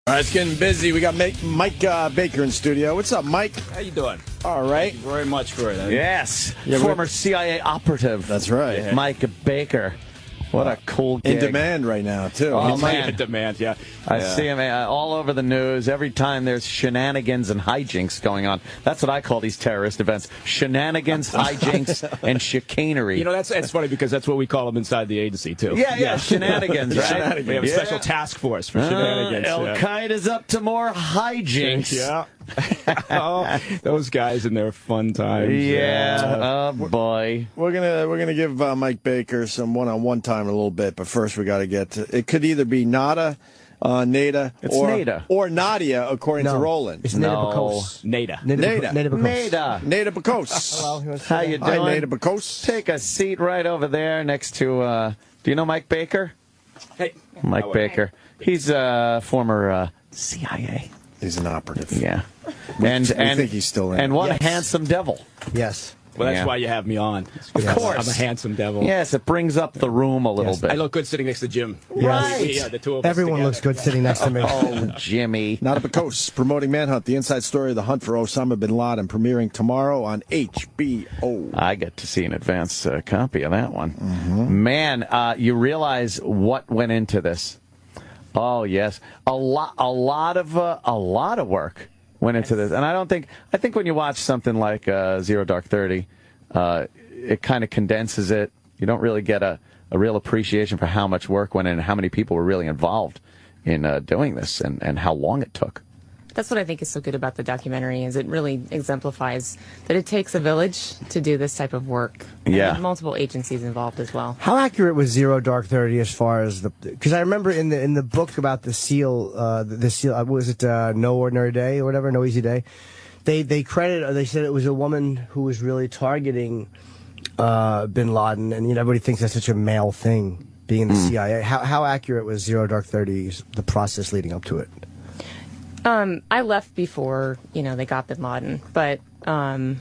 All right, it's getting busy. We got Mike Baker in studio. What's up, Mike? How you doing? All right. Thank you very much for it. Yes. Yeah, former CIA operative. That's right. Yeah. Mike Baker. What a cool gig. In demand right now, too. Oh, man. In demand, yeah. I see him all over the news. Every time there's shenanigans and hijinks going on. That's what I call these terrorist events. Shenanigans, hijinks, and chicanery. You know, that's funny because that's what we call them inside the agency, too. Yeah, shenanigans, right? Shenanigans. We have a special task force for shenanigans. Al-Qaeda's up to more hijinks. Yeah. Oh, those guys and their fun times. Yeah. Oh, boy. We're gonna give Mike Baker some one-on-one time in a little bit, but first we got to get to, it could either be Nada, Nada, or Nadia, according to Roland. It's Nada Bakos. Nada. Bakos. Nada Bakos. Hello. How you doing? Hi, Nada Bakos. Take a seat right over there next to, do you know Mike Baker? Hey. Mike Baker. He's a former CIA. He's an operative. Yeah. And think he's still in. And what a handsome devil. Yes. Well, that's why you have me on. Of course. I'm a handsome devil. Yes, it brings up the room a little bit. I look good sitting next to Jim. Right. Yeah, the two of us Everyone looks good sitting next to me. Oh, Jimmy. Nada Bakos promoting Manhunt, the inside story of the hunt for Osama bin Laden, premiering tomorrow on HBO. I get to see an advance copy of that one. Mm-hmm. Man, you realize what went into this. Oh yes, a lot of work went into this, and I think when you watch something like Zero Dark 30, it kind of condenses it. You don't really get a real appreciation for how much work went in and how many people were really involved in doing this and how long it took. That's what I think is so good about the documentary, is it really exemplifies that it takes a village to do this type of work. And Yeah. multiple agencies involved as well. How accurate was Zero Dark 30 as far as the? Because I remember in the book about the SEAL, was it No Ordinary Day or whatever, No Easy Day? They said it was a woman who was really targeting bin Laden, and everybody thinks that's such a male thing, being in the CIA. How accurate was Zero Dark 30, the process leading up to it? I left before, they got bin Laden, but from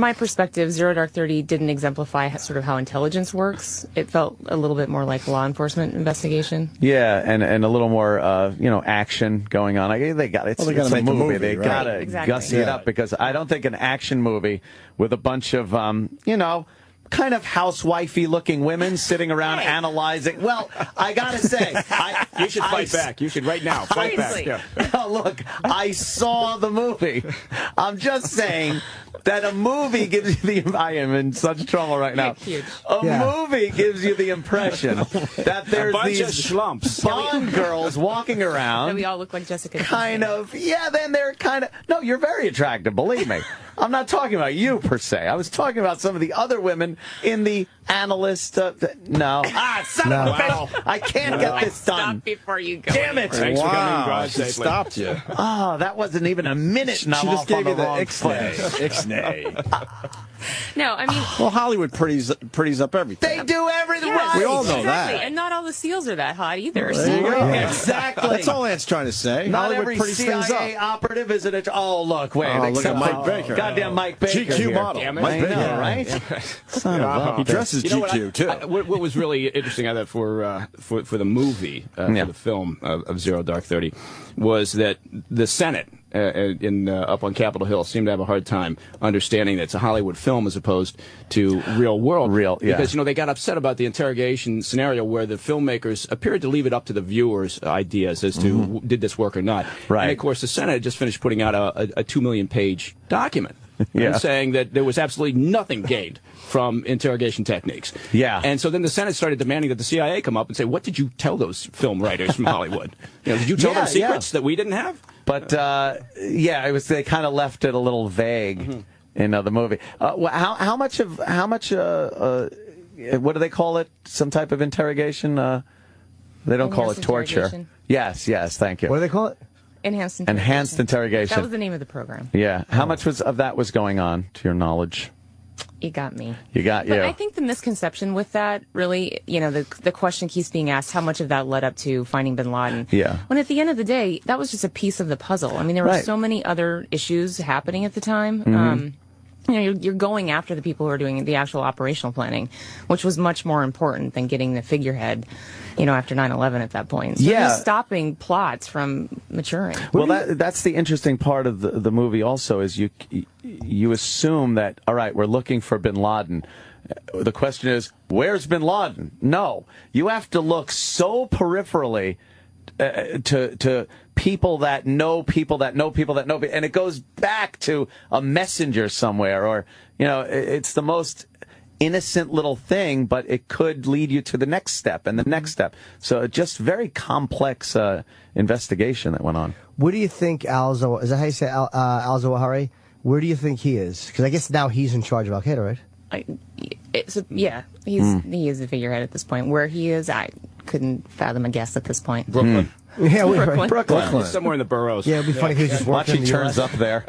my perspective, Zero Dark 30 didn't exemplify sort of how intelligence works. It felt a little bit more like law enforcement investigation. Yeah, and a little more, action going on. It's a make movie. a movie, They right? gotta Exactly. gussy it up, because I don't think an action movie with a bunch of, kind of housewifey looking women sitting around analyzing. Well, I gotta say, You should fight back. You should right now fight back. Yeah. Oh, look, I saw the movie. I'm just saying that a movie gives you the... I am in such trouble right now. Huge. A movie gives you the impression that there's bunch these of schlumps. Bond girls walking around. And we all look like Jessica. Kind of, yeah, then they're kind of... No, you're very attractive, believe me. I'm not talking about you, per se. I was talking about some of the other women in the analyst... son of a bitch! I can't get this done. Stop before you go. Damn it! Thanks for coming, Raj, She safely. stopped you. Oh, that wasn't even a minute, and I'm She just off gave on the you the wrong ixnay. foot. Ixnay. No, I mean... Well, Hollywood pretties up everything. They do everything Yes, right. We all know exactly. that. And not all the SEALs are that hot either. There you go. Yeah. Exactly. That's all Ant's trying to say. Not Hollywood every pretties things CIA up. operative is it. Oh, look, wait. Oh, look except at Mike for Baker. Goddamn Mike Baker. GQ here. model. Damn it. Mike I Baker. know, right? Son of a He dresses You know what, GQ, too. what was really interesting, I thought, for the movie, for the film of Zero Dark 30, was that the Senate up on Capitol Hill seemed to have a hard time understanding that it's a Hollywood film as opposed to real world. Because, they got upset about the interrogation scenario where the filmmakers appeared to leave it up to the viewers' ideas as to did this work or not. Right. And, of course, the Senate had just finished putting out a 2 million-page document saying that there was absolutely nothing gained from interrogation techniques. Yeah. And so then the Senate started demanding that the CIA come up and say, what did you tell those film writers from Hollywood? Did you tell them secrets that we didn't have? But, it was, they kind of left it a little vague in the movie. How much, what do they call it? Some type of interrogation? They don't call it torture. Yes, thank you. What do they call it? Enhanced interrogation. That was Interrogation. the name of the program. Yeah. How much of that was going on, to your knowledge? You got me. But I think the misconception with that, really, the question keeps being asked, how much of that led up to finding bin Laden? Yeah. When at the end of the day, that was just a piece of the puzzle. I mean, there were so many other issues happening at the time. you're going after the people who are doing the actual operational planning, which was much more important than getting the figurehead, after 9/11 at that point. So you're stopping plots from maturing. Well, that's the interesting part of the movie also, is you assume that, all right, we're looking for bin Laden. The question is, where's bin Laden? No. You have to look so peripherally to people that know people that know people that know people, and it goes back to a messenger somewhere, or it's the most innocent little thing, but it could lead you to the next step and the next step. So just very complex investigation that went on. Where do you think Al-Zawahiri, is that how you say Al-Zawahiri? Where do you think he is? Because I guess now he's in charge of Al Qaeda, right? He is the figurehead at this point. Where he is, I couldn't fathom a guess at this point. Brooklyn. Yeah, Brooklyn. Somewhere in the boroughs. Yeah, it'd be funny if he was just Watch working he turns up there.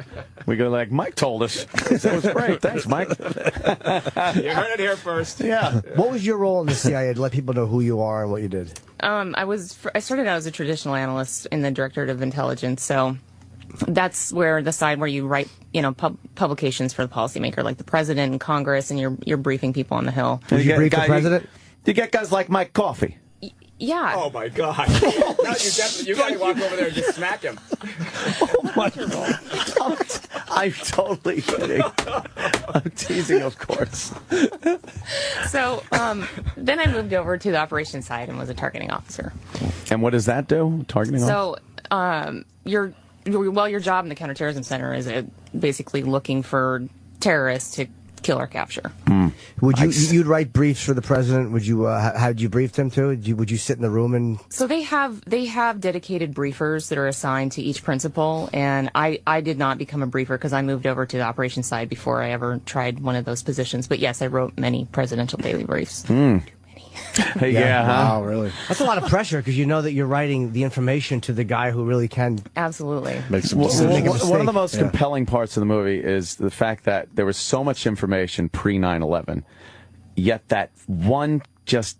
We go like, Mike told us. That was great. Thanks, Mike. You heard it here first. Yeah. What was your role in the CIA to let people know who you are and what you did? I started out as a traditional analyst in the Directorate of Intelligence, so that's where the side where you write, publications for the policymaker, like the president and Congress, and you're briefing people on the Hill. Did you brief the president? You get guys like Mike Coffey. Yeah. Oh my God! No, you got to walk over there and just smack him. Oh my God! I'm totally kidding. I'm teasing, of course. So then I moved over to the operations side and was a targeting officer. And what does that do? Targeting officer? So your job in the counterterrorism center is basically looking for terrorists to kill or capture. You'd write briefs for the president? Would you how'd you brief them to? Would you sit in the room and? So they have dedicated briefers that are assigned to each principal, and I did not become a briefer because I moved over to the operations side before I ever tried one of those positions. But yes, I wrote many presidential daily briefs. Yeah. Wow, really? That's a lot of pressure because you know that you're writing the information to the guy who really can. Absolutely. Make some One of the most compelling parts of the movie is the fact that there was so much information pre 9/11, yet that one just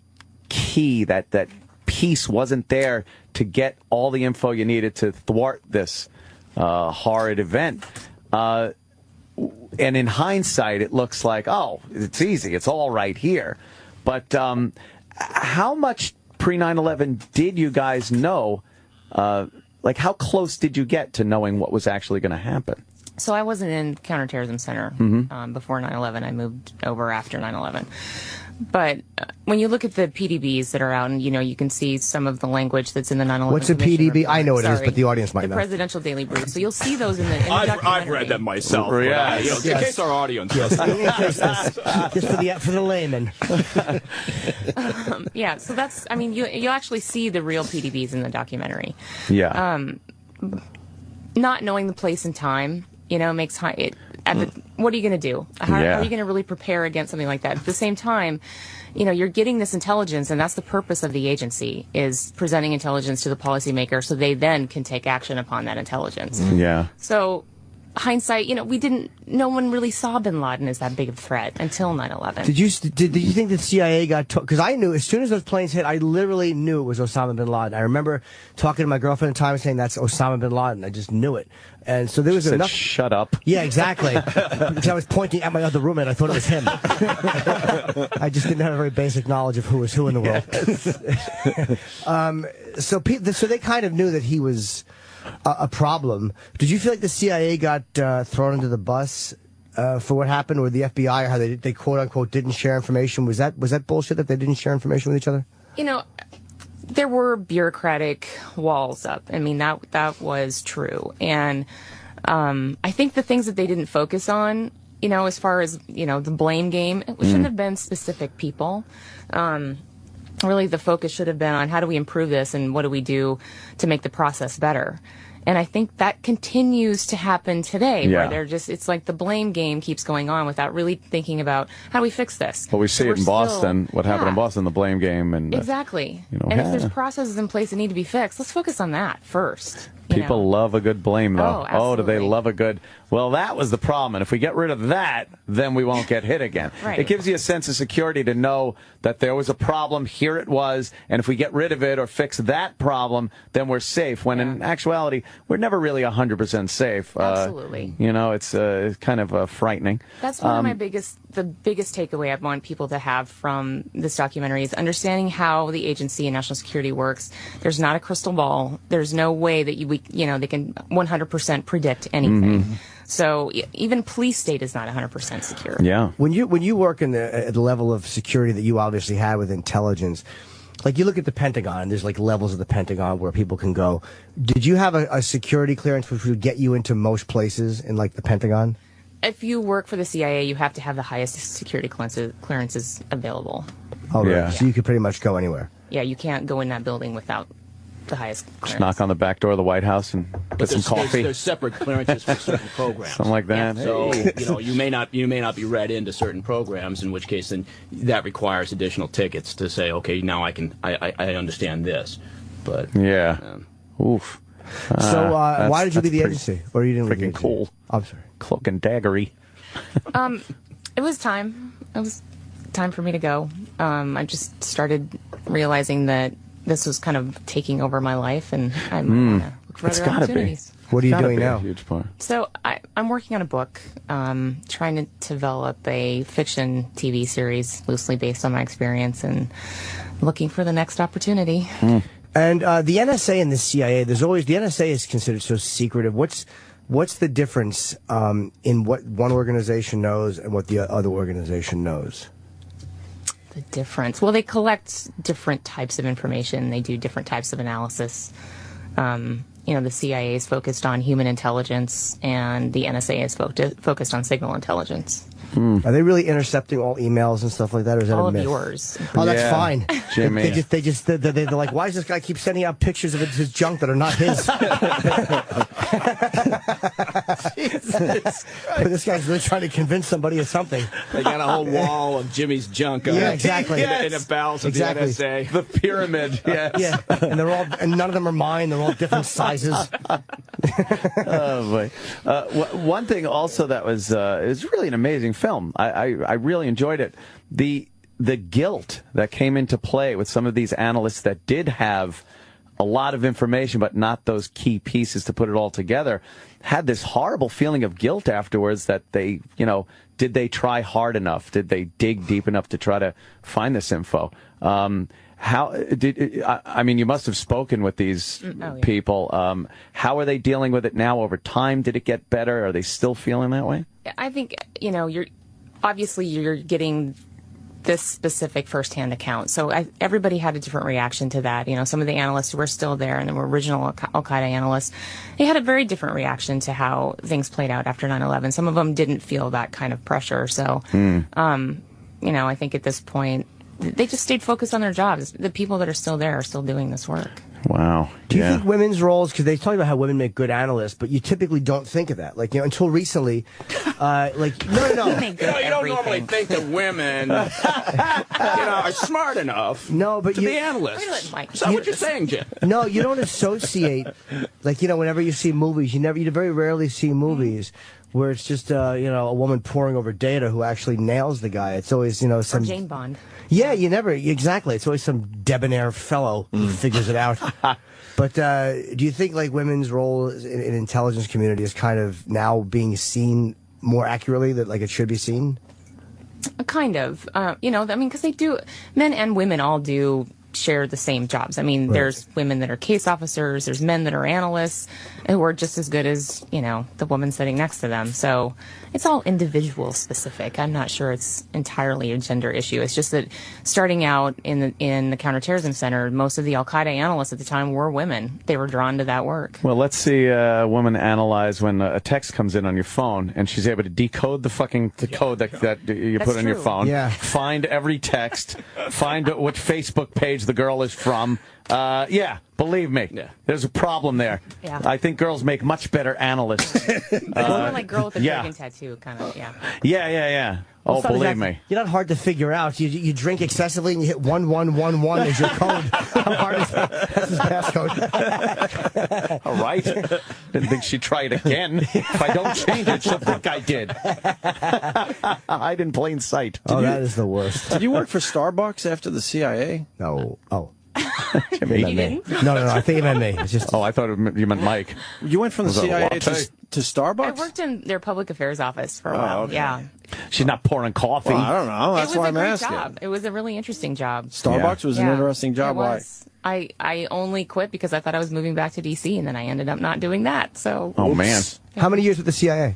key, that piece wasn't there to get all the info you needed to thwart this horrid event. And in hindsight, it looks like, oh, it's easy. It's all right here. But how much pre 9/11 did you guys know? Like, how close did you get to knowing what was actually going to happen? So I wasn't in counterterrorism center before 9/11. I moved over after 9/11. But when you look at the PDBs that are out, and you can see some of the language that's in the 9/11. What's a PDB? I know it is, but the audience might know. The presidential daily brief. So you'll see those in the documentary. I've read them myself. Yeah. In case our audience does. Just for the layman. Yeah. So that's. I mean, you actually see the real PDBs in the documentary. Yeah. Not knowing the place and time, makes what are you going to do? How are you going to really prepare against something like that? At the same time, you're getting this intelligence, and that's the purpose of the agency, is presenting intelligence to the policymaker so they then can take action upon that intelligence. Yeah. So hindsight, no one really saw bin Laden as that big of a threat until 9/11. Did you think the CIA got because I knew as soon as those planes hit, I literally knew it was Osama bin Laden. I remember talking to my girlfriend at the time and saying that's Osama bin Laden. I just knew it. And so there was enough. Shut up. Yeah, exactly. Because I was pointing at my other roommate. I thought it was him. I just didn't have a very basic knowledge of who was who in the world. Yes. So they kind of knew that he was a problem. Did you feel like the CIA got thrown under the bus for what happened, or the FBI, or how they quote unquote didn't share information? Was that bullshit that they didn't share information with each other? There were bureaucratic walls up. I mean, that was true. And I think the things that they didn't focus on, as far as, the blame game, it shouldn't have been specific people. Really, the focus should have been on how do we improve this and what do we do to make the process better. And I think that continues to happen today, where it's like the blame game keeps going on without really thinking about how do we fix this. Well, we see it in Boston, what happened in Boston, the blame game. And exactly. And if there's processes in place that need to be fixed, let's focus on that first. People love a good blame, though. Oh, do they love a good... Well, that was the problem. And if we get rid of that, then we won't get hit again. Right. It gives you a sense of security to know that there was a problem, here it was, and if we get rid of it or fix that problem, then we're safe. When in actuality, we're never really 100% safe. Absolutely. It's kind of frightening. That's one of the biggest takeaway I want people to have from this documentary is understanding how the agency and national security works. There's not a crystal ball. There's no way that they can 100% predict anything. Mm-hmm. So even police state is not 100% secure. Yeah. When you work at the level of security that you obviously had with intelligence, like you look at the Pentagon, there's like levels of the Pentagon where people can go. Did you have a security clearance which would get you into most places in like the Pentagon? If you work for the CIA, you have to have the highest security clearances available. Oh, right. Yeah. So you could pretty much go anywhere. Yeah, you can't go in that building without the highest clearance. Just knock on the back door of the White House and get some coffee. There's separate clearances for certain programs. Something like that. Yeah. So you may not be read into certain programs, in which case then that requires additional tickets to say, okay, now I understand this. But yeah, oof. So why did you leave the agency? Or you didn't leave the agency? Cool. I'm sorry. Cloak and daggery. It was time. It was time for me to go. I just started realizing that this was kind of taking over my life, and I want to look for other opportunities. What are you doing now? Huge part. So I'm working on a book, trying to develop a fiction TV series loosely based on my experience, and looking for the next opportunity. And the NSA and the CIA, the NSA is considered so secretive. What's the difference in what one organization knows and what the other organization knows? The difference? Well, they collect different types of information. They do different types of analysis. The CIA is focused on human intelligence, and the NSA is focused on signal intelligence. Are they really intercepting all emails and stuff like that, or is that all a myth? of yours? Oh, that's fine. Jimmy. They're like, why does this guy keep sending out pictures of his junk that are not his? This guy's really trying to convince somebody of something. They got a whole wall of Jimmy's junk. Yeah, exactly. In the bowels of the NSA. The pyramid. Yes. Yeah, and none of them are mine. They're all different sizes. Oh boy! One thing also that was it was really an amazing film. I really enjoyed it. The guilt that came into play with some of these analysts that did have a lot of information, but not those key pieces to put it all together, had this horrible feeling of guilt afterwards that they, did they try hard enough? Did they dig deep enough to try to find this info? You must have spoken with these people. How are they dealing with it now over time? Did it get better? Are they still feeling that way? I think, you're getting this specific firsthand account. So everybody had a different reaction to that. Some of the analysts who were still there and the original Al-Qaeda analysts, they had a very different reaction to how things played out after 9/11. Some of them didn't feel that kind of pressure. So, I think at this point, they just stayed focused on their jobs. The people that are still there are still doing this work. Wow. Do you think women's roles, because they talk about how women make good analysts, but you typically don't think of that. Until recently, no. You don't normally think that women, are smart enough to be analysts. Is that what you're saying, Jim? No, you don't associate, whenever you see movies, you very rarely see movies where it's just, a woman poring over data who actually nails the guy. It's always, some... Or Jane Bond. Yeah, exactly. It's always some debonair fellow who figures it out. But do you think, women's role in intelligence community is kind of now being seen more accurately, that, it should be seen? Kind of. Because they do, men and women all do share the same jobs. There's women that are case officers, there's men that are analysts, who are just as good as, the woman sitting next to them. So it's all individual specific. I'm not sure it's entirely a gender issue. It's just that starting out in the counterterrorism center, most of the Al-Qaeda analysts at the time were women. They were drawn to that work. Well, let's see a woman analyze when a text comes in on your phone and she's able to decode the code that you put on your phone. Yeah. Find every text, find what Facebook page the girl is from. Believe me, there's a problem there. Yeah. I think girls make much better analysts. More like girl with a dragon tattoo, kind of, Yeah. Oh, believe me. You're not hard to figure out. You drink excessively and you hit 1111 as your code. How hard is that? That's his passcode. All right. Didn't think she'd try it again. If I don't change it, she'll think I did. Hide in plain sight. That is the worst. Did you work for Starbucks after the CIA? No. Oh. You didn't? No. I think it meant me. It's just. Oh, I thought you meant Mike. You went from the CIA to Starbucks? I worked in their public affairs office for a while. Okay. Yeah. She's not pouring coffee. Well, I don't know. That's why I'm asking. Job. It was a really interesting job. Starbucks was an interesting job. Why? I only quit because I thought I was moving back to D.C. and then I ended up not doing that. So. Oh man. How many years with the CIA?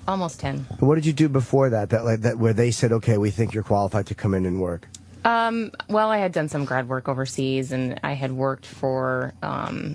Almost 10. What did you do before that? That where they said, okay, we think you're qualified to come in and work. Well, I had done some grad work overseas, and I had worked for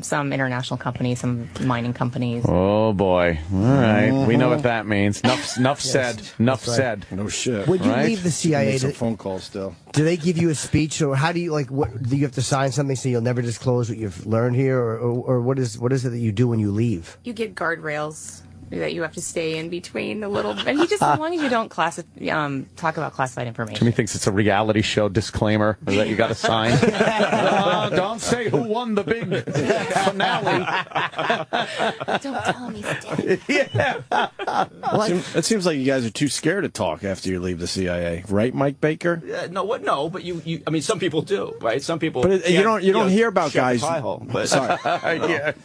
some international companies, some mining companies. Oh boy! All right, we know what that means. Enough said. Enough said. No shit. When you leave the CIA, make some phone calls still. Do they give you a speech, or how do you What do you have to sign something so you'll never disclose what you've learned here, or what is it that you do when you leave? You get guardrails that you have to stay in between a little bit. And as long as you don't talk about classified information. Jimmy thinks it's a reality show disclaimer that you got to sign. Don't say who won the big finale. Don't tell me, Steve. Yeah. It seems like you guys are too scared to talk after you leave the CIA, right, Mike Baker? No, but you. I mean, some people do, right? Some people. But you don't hear about guys. Sorry.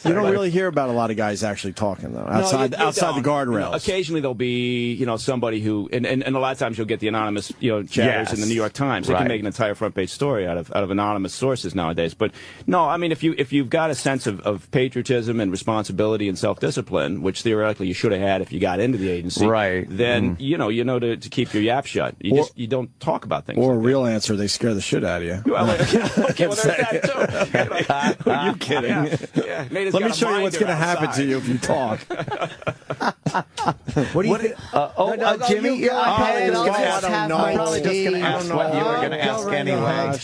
You don't really hear about a lot of guys actually talking though outside the guardrails. Occasionally there'll be somebody who and a lot of times you'll get the anonymous chatters in the New York Times. They can make an entire front page story out of anonymous sources nowadays. But no, I mean if you've got a sense of patriotism and responsibility and self-discipline, which theoretically you should have had if you got into the agency, right? Then you know to keep your yap shut. You don't talk about things. Or like a real answer, they scare the shit out of you. Well, okay, well, there's that too. Are you kidding? Yeah. Let me show you what's going to happen to you if you talk. What do you think? Jimmy, I don't know. I'm probably just going to ask what you were going to ask anyway.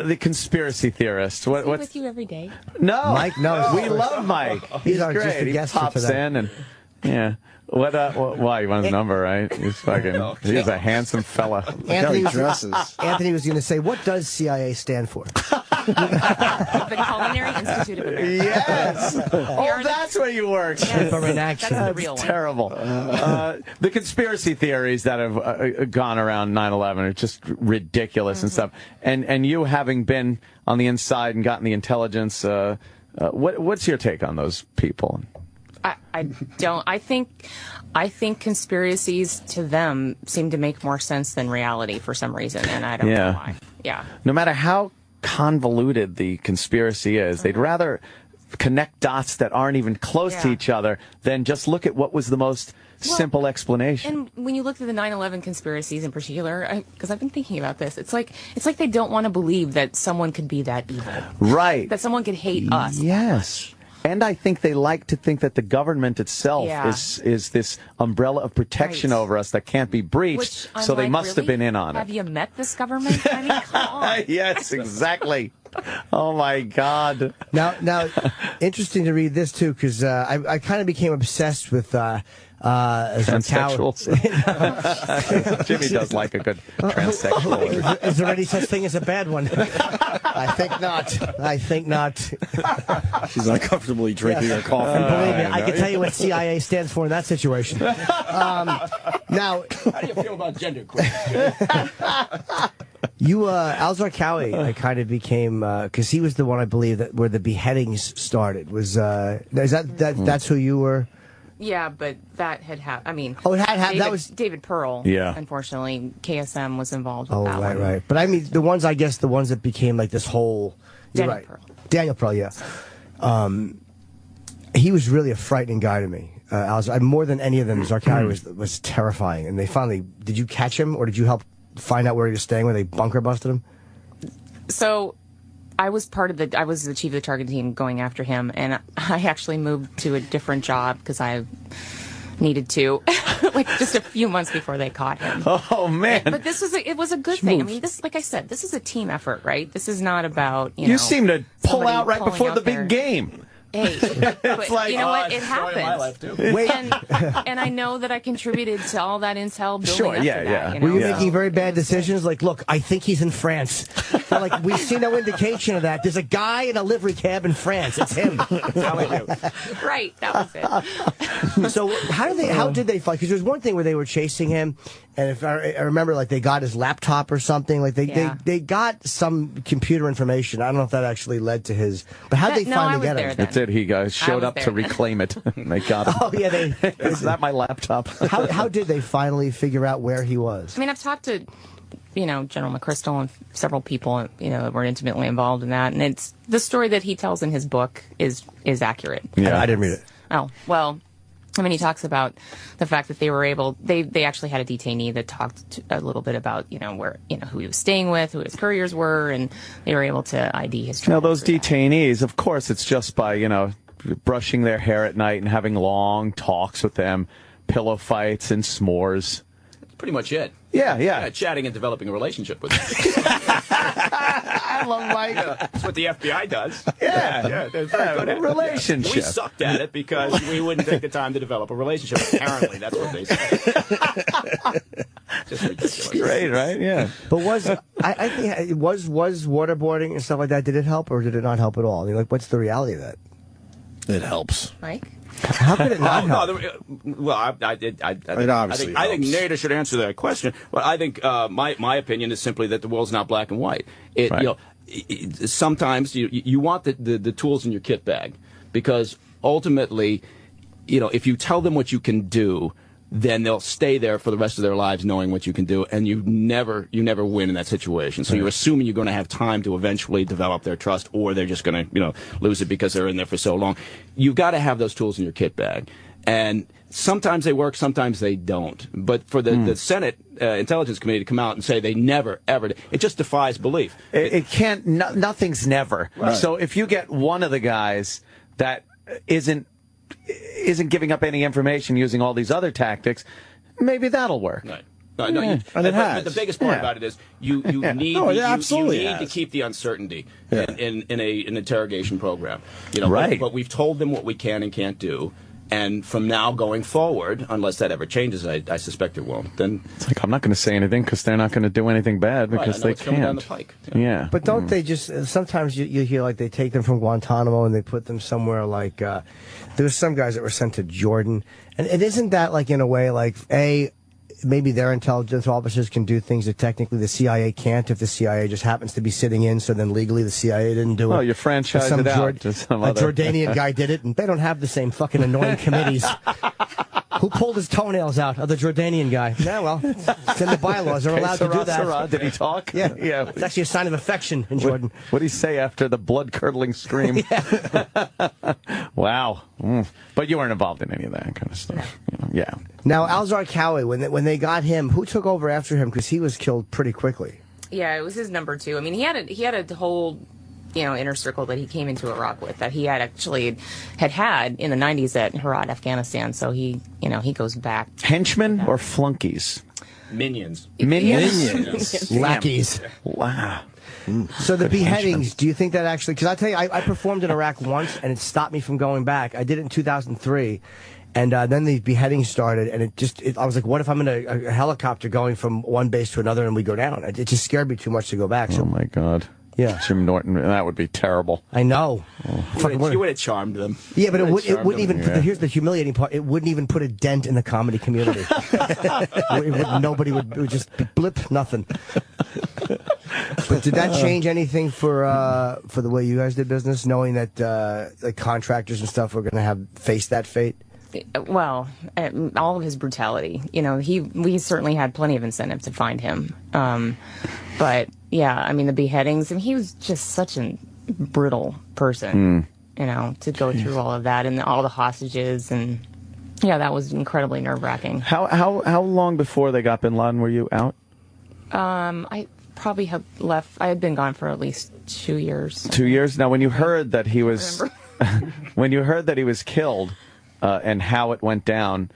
The conspiracy theorist. Is he with you every day? No, Mike. No, we love Mike. He's our great. just a guest He pops in and yeah. Why? You want his number, right? He's fucking. He's a handsome fella. Anthony dresses. Anthony was going to say, "What does CIA stand for?" The Culinary Institute of America. Yes. That's where you work. Yes. That's the real one. Terrible. The conspiracy theories that have gone around 9/11 are just ridiculous and stuff. And you having been on the inside and gotten the intelligence, what's your take on those people? I don't. I think conspiracies to them seem to make more sense than reality for some reason, and I don't know why. Yeah. No matter how convoluted the conspiracy is, they'd rather connect dots that aren't even close to each other than just look at what was the most simple explanation. And when you look at the 9/11 conspiracies in particular, because I've been thinking about this, it's like they don't want to believe that someone could be that evil, right? That someone could hate us. Yes. And I think they like to think that the government itself is this umbrella of protection over us that can't be breached, so they must have been in on it. Have you met this government? I mean, come on. Yes, exactly. Oh, my God. Now, interesting to read this, too, because I kind of became obsessed with transsexuals. Jimmy does like a good transsexual. Is there any such thing as a bad one? I think not. She's uncomfortably drinking her coffee. And believe me, I can tell you what CIA stands for in that situation. Now, how do you feel about gender queer? You, Al Zarqawi, I kind of became, because he was the one, I believe, where the beheadings started. Is that's who you were? Yeah, but that had happened. I mean, it had happened. That was David Pearl. Yeah. Unfortunately, KSM was involved with that one. Right. But I mean, the ones that became like this whole. Daniel Pearl. Daniel Pearl, yeah. He was really a frightening guy to me. More than any of them, Zarqawi was terrifying. And they finally, did you catch him, or did you help find out where he was staying when they bunker busted him? So I was I was the chief of the target team going after him, and I actually moved to a different job because I needed to, like just a few months before they caught him. Oh man! But it was a good thing. I mean, like I said, this is a team effort, right? This is not about You seem to pull out right before the big game. Hey, but like, you know what? It happens. My life too. Wait. And I know that I contributed to all that intel building Sure, up to yeah, that. yeah. You know? Were you making very bad decisions? Like, look, I think he's in France. They're like, we see no indication of that. There's a guy in a livery cab in France. It's him. Right, that was it. So how did they fight? Because there was one thing where they were chasing him, and if I remember, like, they got his laptop or something. Like they got some computer information. I don't know if that actually led to his. But how did they finally get him? That's it. He showed up to reclaim it. They got him. Oh yeah, is that my laptop? How did they finally figure out where he was? I mean, I've talked to, General McChrystal and several people, that were intimately involved in that, and it's the story that he tells in his book is accurate. Yeah, I didn't read it. Oh well. I mean, he talks about the fact that they actually had a detainee that talked a little bit about, where, who he was staying with, who his couriers were, and they were able to ID his travel. Now, those detainees, of course, it's just by, brushing their hair at night and having long talks with them, pillow fights and s'mores. That's pretty much it. Yeah. Chatting and developing a relationship with them. I love Mike. That's what the FBI does. Yeah. They're very good at it. Relationship. We sucked at it because we wouldn't take the time to develop a relationship. Apparently, that's what they said. Just ridiculous. Great, right? Yeah. But I think was waterboarding and stuff like that? Did it help or did it not help at all? I mean, like, what's the reality of that? It helps. Mike? How could it not help? Well, I think Nada should answer that question. But I think my opinion is simply that the world's not black and white. Right. Sometimes you want the tools in your kit bag because ultimately, if you tell them what you can do, then they'll stay there for the rest of their lives knowing what you can do, and you never win in that situation. So you're assuming you're going to have time to eventually develop their trust, or they're just going to lose it because they're in there for so long. You've got to have those tools in your kit bag, and sometimes they work, sometimes they don't. But for the Senate Intelligence Committee to come out and say they never ever, it just defies belief. It can't. Nothing's never. Right. So if you get one of the guys that isn't giving up any information using all these other tactics, maybe that'll work. Right. And it has. But the biggest part about it is you need to keep the uncertainty in an interrogation program. Right. But we've told them what we can and can't do. And from now going forward, unless that ever changes, I suspect it won't. Then it's like I'm not going to say anything because they're not going to do anything bad because they can't. Down the pike. Yeah. But don't they just sometimes you hear like they take them from Guantanamo and they put them somewhere like there's some guys that were sent to Jordan, and it isn't that like in a way like maybe their intelligence officers can do things that technically the CIA can't if the CIA just happens to be sitting in, so then legally the CIA didn't do it. Oh, you franchise it out to some other... Jordanian guy did it, and they don't have the same fucking annoying committees. Who pulled his toenails out? The Jordanian guy. Yeah, well, it's in the bylaws. They're allowed to do that. Did he talk? Yeah. It's actually a sign of affection in Jordan. What did he say after the blood-curdling scream? Wow. But you weren't involved in any of that kind of stuff. No. Yeah. Now, Al-Zarqawi, when they got him, who took over after him? Because he was killed pretty quickly. Yeah, it was his number two. I mean, he had a whole inner circle that he came into Iraq with that he had actually had in the 90s at Herat, Afghanistan. So he goes back. Henchmen or flunkies? Minions. Lackeys. Wow. So the beheadings, do you think that actually, because I tell you, I performed in Iraq once and it stopped me from going back. I did it in 2003. And then the beheadings started, and I was like, what if I'm in a helicopter going from one base to another and we go down? It just scared me too much to go back. So. Oh, my God. Yeah. Jim Norton, that would be terrible. I know. You would have charmed them. Yeah, but it wouldn't even, here's the humiliating part, it wouldn't even put a dent in the comedy community. Nobody would just blip, nothing. But did that change anything for the way you guys did business, knowing that the contractors and stuff were going to face that fate? Well, all of his brutality. We certainly had plenty of incentive to find him. But yeah, I mean the beheadings. I mean, he was just such a brittle person. To go through all of that and all the hostages, and yeah, that was incredibly nerve-wracking. How long before they got Bin Laden were you out? I probably had left. I had been gone for at least 2 years. 2 years. Now, when you heard that he was, when you heard that he was killed. And how it went down,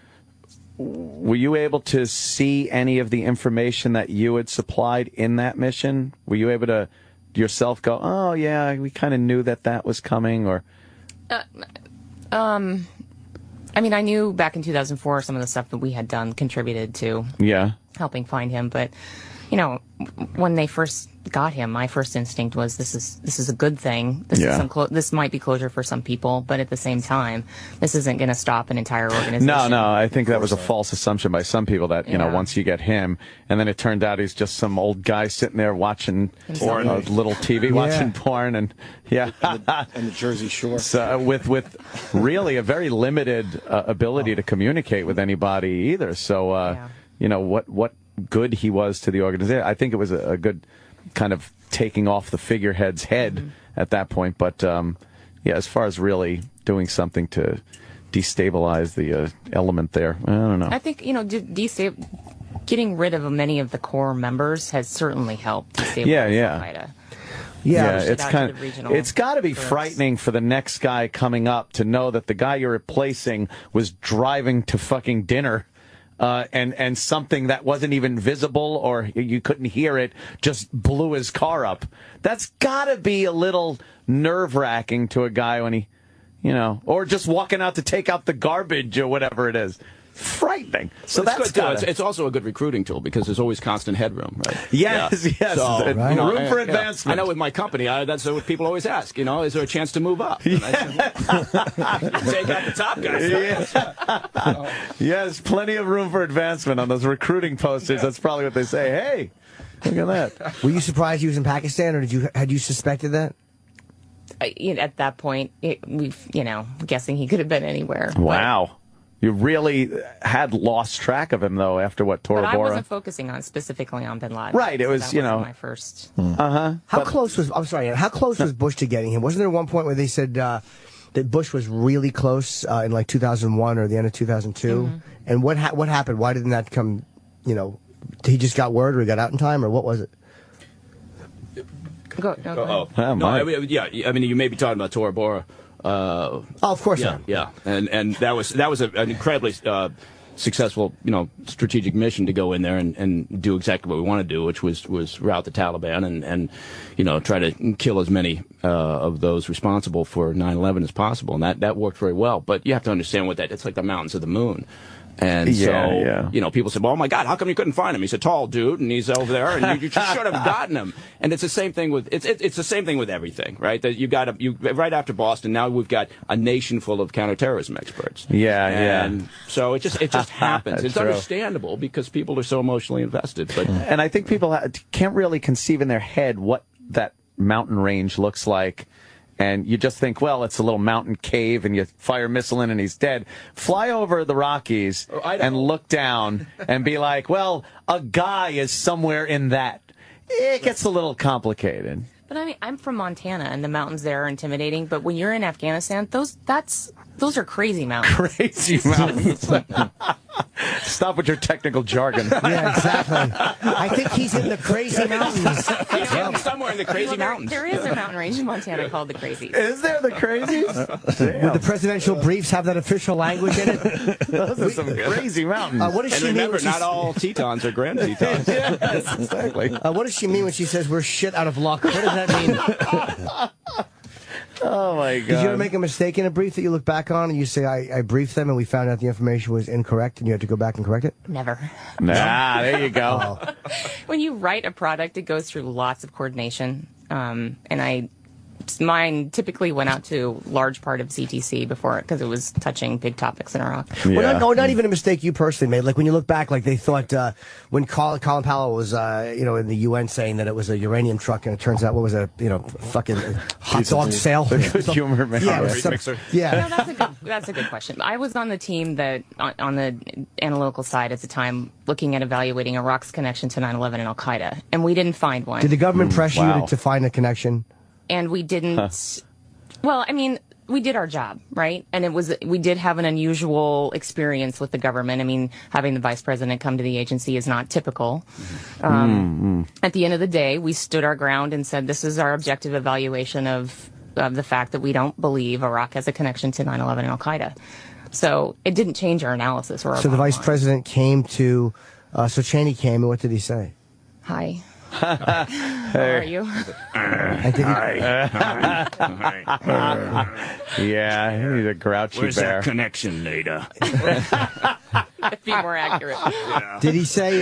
were you able to see any of the information that you had supplied in that mission? Were you able to yourself go, oh, yeah, we kind of knew that was coming? Or I mean, I knew back in 2004 some of the stuff that we had done contributed to helping find him, but you know, when they first got him, my first instinct was this is a good thing. This might be closure for some people, but at the same time, this isn't going to stop an entire organization. No, I think that was a false assumption by some people that, you know, once you get him, and then it turned out he's just some old guy sitting there watching porn, little TV, watching porn, and and the Jersey Shore. So with really a very limited ability to communicate with anybody either. So, you know, what good he was to the organization. I think it was a good kind of taking off the figurehead's head at that point. But, as far as really doing something to destabilize the element there, I don't know. I think, you know, getting rid of many of the core members has certainly helped destabilize Al-Qaeda. It's got to be frightening for the next guy coming up to know that the guy you're replacing was driving to fucking dinner and something that wasn't even visible or you couldn't hear it just blew his car up. That's got to be a little nerve-wracking to a guy when he, you know, or just walking out to take out the garbage or whatever it is. Frightening. So that's good. It's also a good recruiting tool because there's always constant headroom, right? Yes. So, you know, room for advancement. I know with my company, that's what people always ask. You know, is there a chance to move up? Take out the top guys. Yes, plenty of room for advancement on those recruiting posters. That's probably what they say. Hey, look at that. Were you surprised he was in Pakistan, or had you suspected that? At that point, guessing he could have been anywhere. Wow. You really had lost track of him, though, after what, Tora Bora? But I wasn't focusing specifically on bin Laden. Right, it was, my first. How close was Bush to getting him? Wasn't there one point where they said that Bush was really close in like 2001 or the end of 2002? And what happened? Why didn't that come, you know, he just got word or he got out in time, or what was it? Go ahead. I mean, you may be talking about Tora Bora. Of course, and that was an incredibly successful, you know, strategic mission to go in there and do exactly what we want to do, which was rout the Taliban and you know, try to kill as many of those responsible for 9/11 as possible, and that worked very well. But you have to understand it's like the mountains of the moon. And so, you know, people said, well, oh my God, how come you couldn't find him? He's a tall dude and he's over there and you should have gotten him. And it's the same thing with, it's the same thing with everything, right? That you right after Boston, now we've got a nation full of counterterrorism experts. And so it just happens. It's understandable because people are so emotionally invested. But and I think people can't really conceive in their head what that mountain range looks like. And you just think, well, it's a little mountain cave, and you fire a missile in and he's dead. Fly over the Rockies and look down and be like, well, a guy is somewhere in that. It gets a little complicated. But I mean, I'm from Montana, and the mountains there are intimidating. But when you're in Afghanistan, those are crazy mountains. Crazy mountains. Stop with your technical jargon. Yeah, exactly. I think he's in the crazy mountains. He's somewhere in the crazy mountains. There is a mountain range in Montana called the Crazies. Is there the Crazies? Would the presidential briefs have that official language in it? Those are some crazy mountains. What does she remember, mean? Not all Tetons are Grand Tetons. Yes, exactly. What does she mean when she says we're shit out of luck? What does that mean? Oh, my God. Did you ever make a mistake in a brief that you look back on and you say, I briefed them and we found out the information was incorrect and you had to go back and correct it? Never. Nah, there you go. When you write a product, it goes through lots of coordination. And mine typically went out to large part of CTC before it because it was touching big topics in Iraq. Yeah. Well, not even a mistake you personally made. Like when you look back, like they thought when Colin Powell was, in the UN saying that it was a uranium truck, and it turns out what was a, fucking hot dog sale. Good humor, man. Yeah. No, that's a good question. I was on the team that on the analytical side at the time, looking at evaluating Iraq's connection to 9/11 and Al Qaeda, and we didn't find one. Did the government pressure you to find a connection? And we didn't. Well, I mean, we did our job, right? And we did have an unusual experience with the government. I mean, having the vice president come to the agency is not typical. At the end of the day, we stood our ground and said, this is our objective evaluation of the fact that we don't believe Iraq has a connection to 9/11 and Al Qaeda. So it didn't change our analysis or our So the vice president came to, so Cheney came, and what did he say? Hi. How are you? I think yeah, he's a grouchy Where's bear. that connection, Nada? Be more accurate. Yeah. Did he say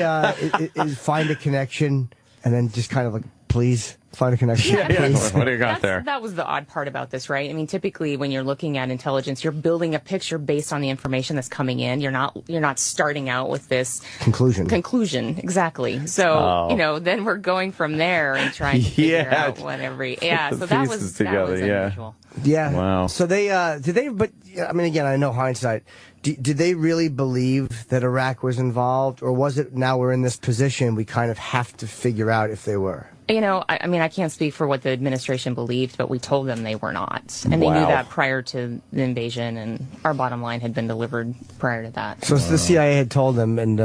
find a connection and then just kind of like, please find a connection? Please. What do you got there? That was the odd part about this, right? I mean, typically when you're looking at intelligence, you're building a picture based on the information that's coming in. You're not starting out with this conclusion. Exactly. So, then we're going from there and trying to figure out what every so that was unusual. Yeah. Wow. So they did they? But I mean, again, I know hindsight. Did they really believe that Iraq was involved, or was it now we're in this position we kind of have to figure out if they were? I mean, I can't speak for what the administration believed, but we told them they were not, and they knew that prior to the invasion, and our bottom line had been delivered prior to that. So the CIA had told them, and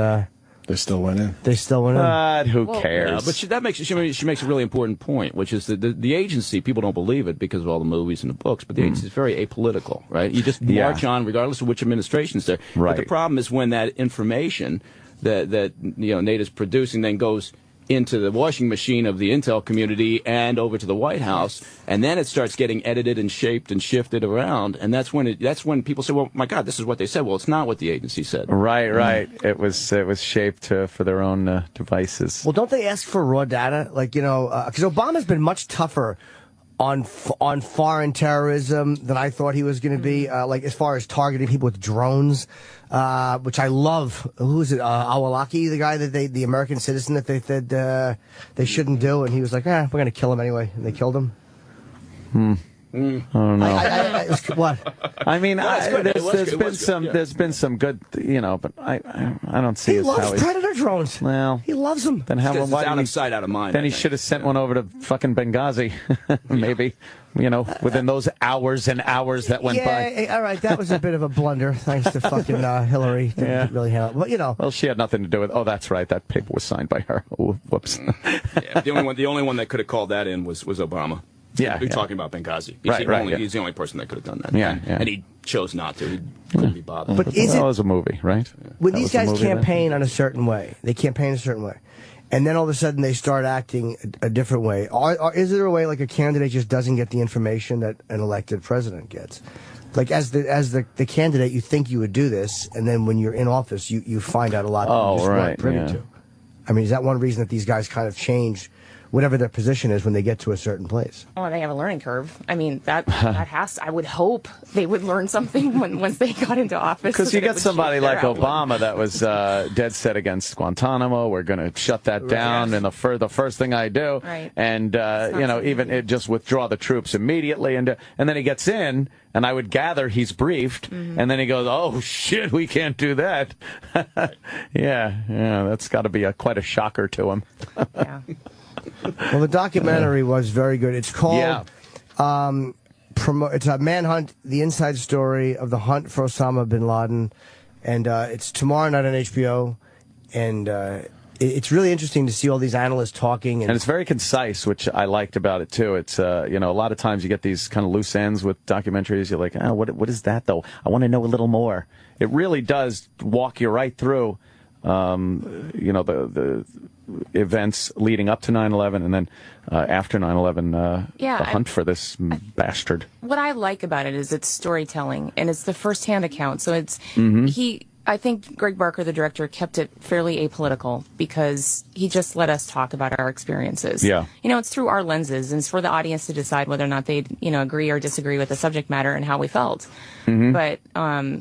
they still went in. But who cares? Yeah, but she makes a really important point, which is that the agency, people don't believe it because of all the movies and the books, but the agency is very apolitical, right? You just march on regardless of which administration's there. Right. But the problem is when that information that NATO's producing then goes into the washing machine of the intel community and over to the White House, and then it starts getting edited and shaped and shifted around, and that's when people say, well, my God, this is what they said. Well, it's not what the agency said. Right. It was shaped for their own devices. well, don't they ask for raw data? Like, because Obama's been much tougher on foreign terrorism than I thought he was going to be. Like as far as targeting people with drones, which I love. Who is it? Awalaki, the guy the American citizen that they said they shouldn't do, and he was like, we're going to kill him anyway, and they killed him. I don't know. What? I mean, there's been some good, but I don't see He as loves how he's... Predator drones. Well, he loves them. Then It's out of sight, out of mind. Then he should have sent one over to fucking Benghazi, maybe. Within those hours and hours that went by. All right, that was a bit of a blunder, thanks to fucking Hillary. Didn't really handle it. But, Well, she had nothing to do with. Oh, that's right. That paper was signed by her. Oh, whoops. Yeah, the only one that could have called that in was Obama. Yeah, We're talking about Benghazi. He's the only person that could have done that. Yeah, and he chose not to. He couldn't be bothered. But is it was a movie, right? When these guys campaign on a certain way, they campaign a certain way, and then all of a sudden they start acting a different way. Is there a way like a candidate just doesn't get the information that an elected president gets? Like as the candidate, you think you would do this, and then when you're in office, you find out a lot that you just weren't privy to. I mean, is that one reason that these guys kind of change whatever their position is when they get to a certain place? Oh, they have a learning curve. I mean, that has. I would hope they would learn something once they got into office. Because you get somebody like Obama that was dead set against Guantanamo. We're going to shut that down, and the first thing I do, and even it just withdraw the troops immediately, and then he gets in, and I would gather he's briefed, and then he goes, "Oh shit, we can't do that." yeah, that's got to be quite a shocker to him. Yeah. Well, the documentary was very good. It's called it's a manhunt, the inside story of the hunt for Osama bin Laden, and it's tomorrow night on HBO, and it's really interesting to see all these analysts talking. And it's very concise, which I liked about it, too. It's, a lot of times you get these kind of loose ends with documentaries. You're like, what is that, though? I want to know a little more. It really does walk you right through, the events leading up to 9/11 and then after 9/11, the hunt for this bastard. What I like about it is it's storytelling, and it's the first-hand account. So it's I think Greg Barker, the director, kept it fairly apolitical because he just let us talk about our experiences. Yeah. It's through our lenses, and it's for the audience to decide whether or not they, agree or disagree with the subject matter and how we felt. But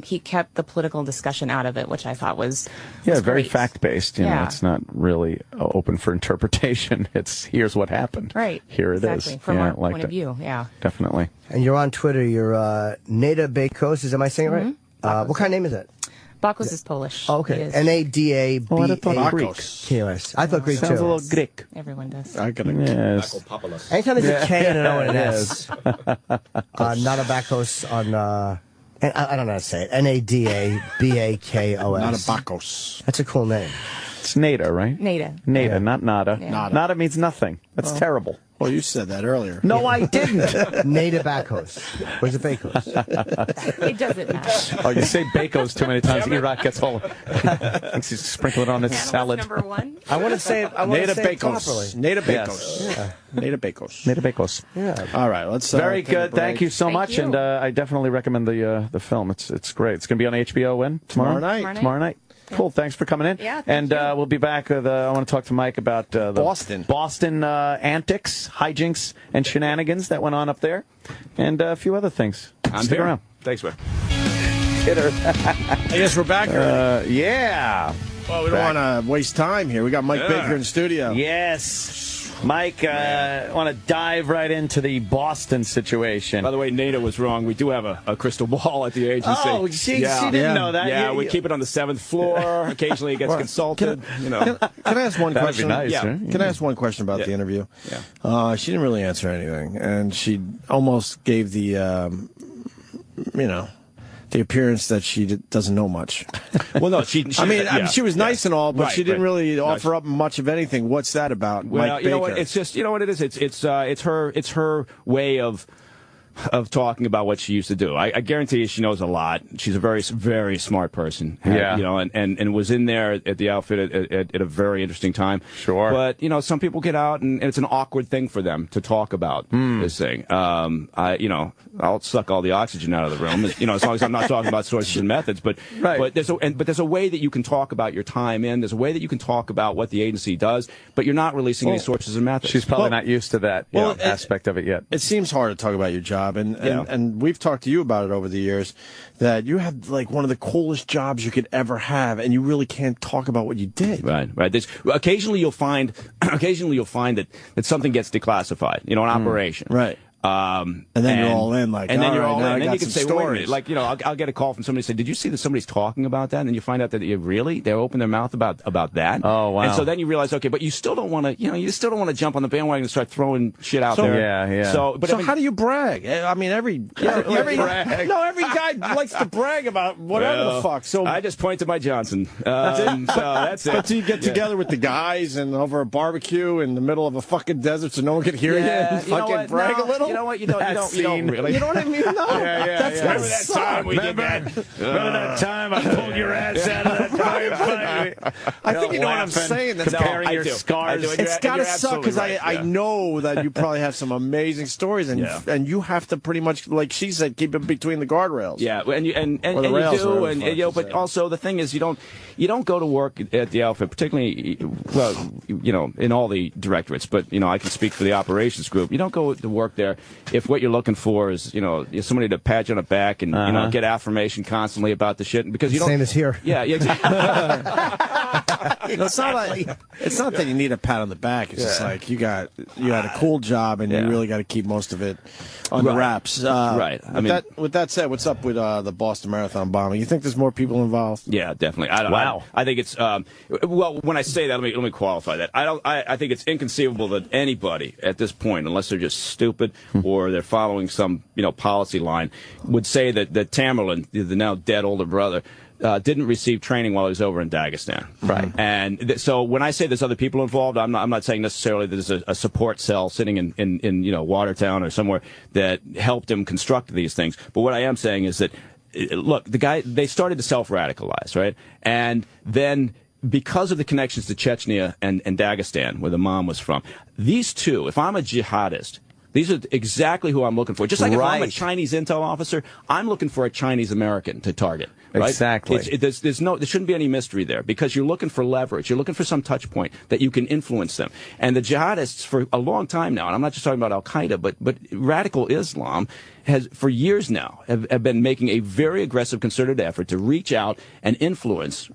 he kept the political discussion out of it, which I thought was very great. fact-based. It's not really open for interpretation. It's here's what happened. Right. Here it is. From our point of view. Yeah. Definitely. And you're on Twitter. You're Nada Bakos. Am I saying it right? What kind of name is it? Bakos is Polish. Oh, okay. Nada. Oh, I thought Greek. I thought Greek Sounds too. a little Greek. Everyone does. I got Anytime there's a K and an O and an S, not a Bakos on. I don't know how to say it. Nadabakos. Not a Bakos. That's a cool name. It's Nada, right? Nada. Nada, not nada. Yeah. Nada means nothing. That's terrible. Well, you said that earlier. No, I didn't. Nada Bakos. Where's the Bakos? It doesn't matter. Oh, you say Bakos too many times. E-Rock gets all. Thinks he's sprinkling it on his salad. Number one. I want to say it. I want to say it properly. Nada Bakos. Yes. Yeah. Nada Bakos. Nada Bakos. Yeah. All right, let's. Very good. Thank you so much, you. and I definitely recommend the film. It's great. It's going to be on HBO when Tomorrow night. Tomorrow night. Cool. Thanks for coming in. Yeah, and we'll be back with. I want to talk to Mike about the Boston antics, hijinks, and shenanigans that went on up there, and a few other things. Stick around. Thanks, man. I guess we're back. Yeah. Well, we don't want to waste time here. We got Mike Baker in the studio. Yes. Mike, I want to dive right into the Boston situation. By the way, Nada was wrong. We do have a crystal ball at the agency. Oh, she didn't know that. Yeah, we keep it on the 7th floor. Occasionally it gets consulted. Can I ask one question? That'd be nice. Yeah. Right? Can I ask one question about the interview? Yeah. She didn't really answer anything, and she almost gave the, the appearance that she doesn't know much. Well, no, she she was nice and all, but Right, she didn't right. really offer up much of anything. What's that about, Well, Mike you know Baker? what? It's just, you know what it is? It's her way of talking about what she used to do. I guarantee you she knows a lot. She's a very, very smart person. Yeah. You know, and was in there at the outfit at a very interesting time. Sure. But, you know, some people get out and it's an awkward thing for them to talk about this thing. I'll suck all the oxygen out of the room, as long as I'm not talking about sources and methods. But, right. but there's a way that you can talk about your time in. There's a way that you can talk about what the agency does, but you're not releasing any sources and methods. She's probably not used to that aspect of it yet. It seems hard to talk about your job, and we've talked to you about it over the years, that you have like one of the coolest jobs you could ever have, and you really can't talk about what you did. Right. Occasionally you'll find that something gets declassified, an operation. Right. And then you're all in, like, and then you're all in, and then you can say, wait a stories. minute, like, I'll get a call from somebody say, did you see that somebody's talking about that? And you find out that they open their mouth about that. Oh, wow. And so then you realize, okay, but you still don't want to, jump on the bandwagon and start throwing shit out there. Yeah. So how do you brag? I mean, every guy likes to brag about whatever the fuck. So I just point to my Johnson. So that's it. But do you get together with the guys and over a barbecue in the middle of a fucking desert so no one can hear you and fucking brag a little? You know what? You don't really. You know what I mean? No. Remember that time we did that? Remember that time I pulled your ass out of that fight? I think you know what I'm saying. That's comparing your scars. It's got to suck because I know that you probably have some amazing stories, and you have to pretty much, like she said, keep it between the guardrails. Yeah, and you rails, do, but also the thing is you don't go to work at the outfit, particularly in all the directorates, but I can speak for the operations group. You don't go to work there if what you're looking for is somebody to pat you on the back and get affirmation constantly about the shit, because you don't. Same as here. Yeah, exactly. It's not that you need a pat on the back. It's just like you had a cool job and you really got to keep most of it on the wraps. Right. With that said, what's up with the Boston Marathon bombing? You think there's more people involved? Yeah, definitely. I think it's when I say that, let me qualify that. I think it's inconceivable that anybody at this point, unless they're just stupid or they're following some policy line, would say that Tamerlan, the now dead older brother, didn't receive training while he was over in Dagestan. Right. And so when I say there's other people involved, I'm not saying necessarily there's a support cell sitting in Watertown or somewhere that helped him construct these things. But what I am saying is that, look, they started to self-radicalize, right? And then because of the connections to Chechnya and Dagestan, where the mom was from, these two, if I'm a jihadist, these are exactly who I'm looking for. Just like if I'm a Chinese intel officer, I'm looking for a Chinese American to target. Right? Exactly. There shouldn't be any mystery there, because you're looking for leverage. You're looking for some touch point that you can influence them. And the jihadists for a long time now, and I'm not just talking about Al-Qaeda, but radical Islam has, for years now, have been making a very aggressive, concerted effort to reach out and influence,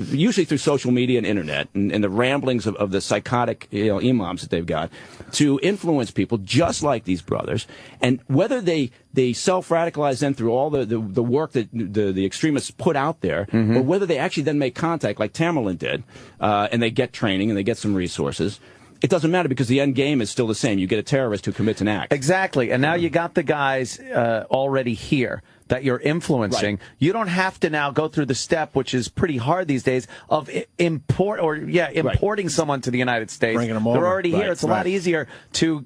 usually through social media and internet, and the ramblings of the psychotic imams that they've got, to influence people just like these brothers. And whether they self-radicalize then through all the work that the extremists put out there, or whether they actually then make contact like Tamerlan did, and they get training and they get some resources, it doesn't matter, because the end game is still the same. You get a terrorist who commits an act. Exactly. And now you got the guys already here that you're influencing. Right. You don't have to now go through the step, which is pretty hard these days, of importing someone to the United States. Bringing them over. They're already here. It's a lot easier to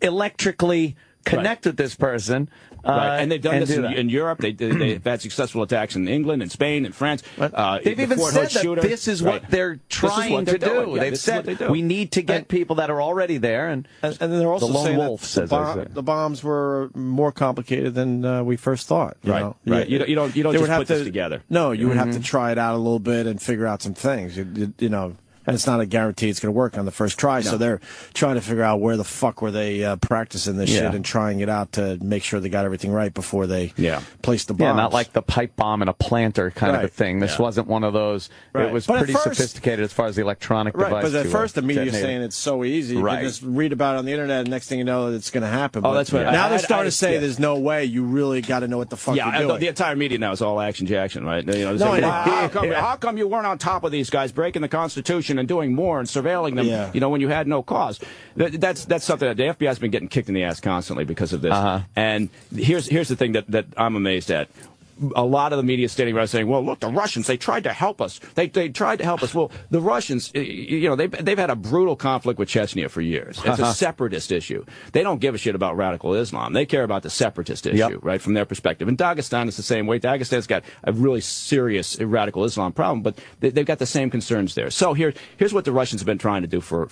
electrically connect with this person. Right. And they've done this in Europe. They've had successful attacks in England and Spain and France. They've even said that this is what they're trying to do. Yeah, they've said we need to get people that are already there. And they're also the lone saying wolf says the bombs were more complicated than we first thought. You know? Right. You don't just put this together. No, you would have to try it out a little bit and figure out some things. You know. And it's not a guarantee it's going to work on the first try. No. So they're trying to figure out where the fuck were they practicing this shit and trying it out to make sure they got everything right before they placed the bombs. Yeah, not like the pipe bomb and a planter kind of a thing. This wasn't one of those. It was pretty sophisticated as far as the electronic device. But at first the media's saying it's so easy. You can just read about it on the internet, and next thing you know, it's going to happen. Oh, that's right. Now they're starting to say there's no way. You really got to know what the fuck you're doing. The entire media now is all action Jackson, right? You know, how come you weren't on top of these guys, breaking the Constitution and doing more and surveilling them, you know, when you had no cause? That's something that the FBI has been getting kicked in the ass constantly because of this. And here's the thing that I'm amazed at. A lot of the media standing around saying, well, look, the Russians, they tried to help us. They tried to help us. Well, the Russians, you know, they've had a brutal conflict with Chechnya for years. It's a separatist issue. They don't give a shit about radical Islam. They care about the separatist issue, right, from their perspective. And Dagestan is the same way. Dagestan's got a really serious radical Islam problem, but they've got the same concerns there. So here's what the Russians have been trying to do for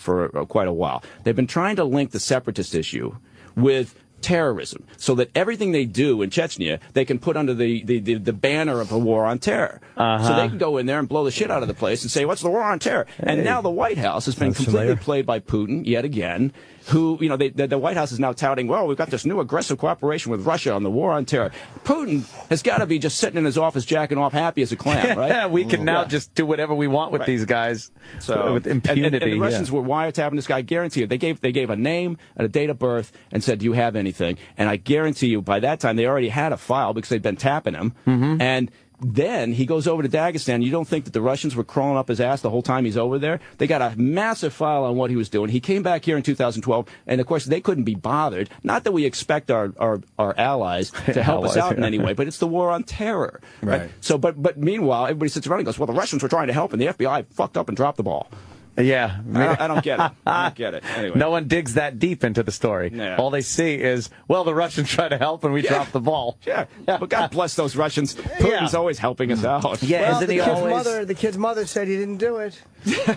quite a while. They've been trying to link the separatist issue with terrorism, so that everything they do in Chechnya, they can put under the banner of a war on terror. So they can go in there and blow the shit out of the place and say, what's the war on terror? And now the White House has been completely played by Putin yet again, who, you know, the White House is now touting, well, we've got this new aggressive cooperation with Russia on the war on terror. Putin has got to be just sitting in his office jacking off happy as a clam, right? Yeah, we can now just do whatever we want with these guys with impunity. And the Russians were wiretapping this guy. I guarantee you, they gave a name and a date of birth and said, do you have anything? And I guarantee you, by that time, they already had a file because they'd been tapping him. And then he goes over to Dagestan. You don't think that the Russians were crawling up his ass the whole time he's over there? They got a massive file on what he was doing. He came back here in 2012, and of course they couldn't be bothered. Not that we expect our allies to help us out in any way, but it's the war on terror. Right. So, but meanwhile, everybody sits around and goes, well, the Russians were trying to help, and the FBI fucked up and dropped the ball. Yeah. I don't get it. I don't get it. Anyway. No one digs that deep into the story. Yeah. All they see is, well, the Russians try to help and we dropped the ball. Yeah. But God bless those Russians. Putin's always helping us out. Yeah, well, isn't he always? The kid's mother said he didn't do it.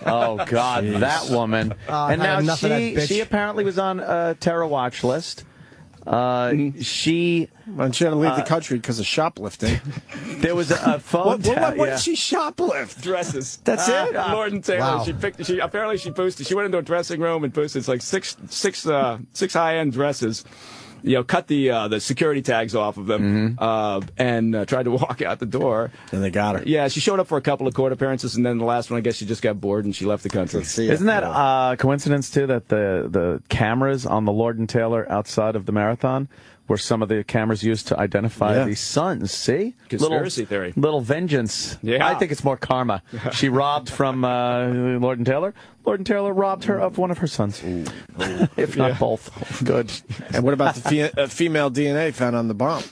Oh, God, that woman. And now she apparently was on a terror watch list. She had to leave the country because of shoplifting. There was a phone tap. What did she shoplift? Dresses. That's it? Norton Taylor. Wow. Apparently she boosted. She went into a dressing room and boosted like six high-end dresses. You know, cut the security tags off of them and tried to walk out the door. And they got her. Yeah, she showed up for a couple of court appearances, and then the last one, I guess she just got bored and she left the country. Isn't that a coincidence, too, that the cameras on the Lord and Taylor outside of the marathon were some of the cameras used to identify these sons? See? Conspiracy theory. Little vengeance. Yeah. I think it's more karma. She robbed from Lord and Taylor. Lord and Taylor robbed her of one of her sons. If not both. Good. And what about the female DNA found on the bomb?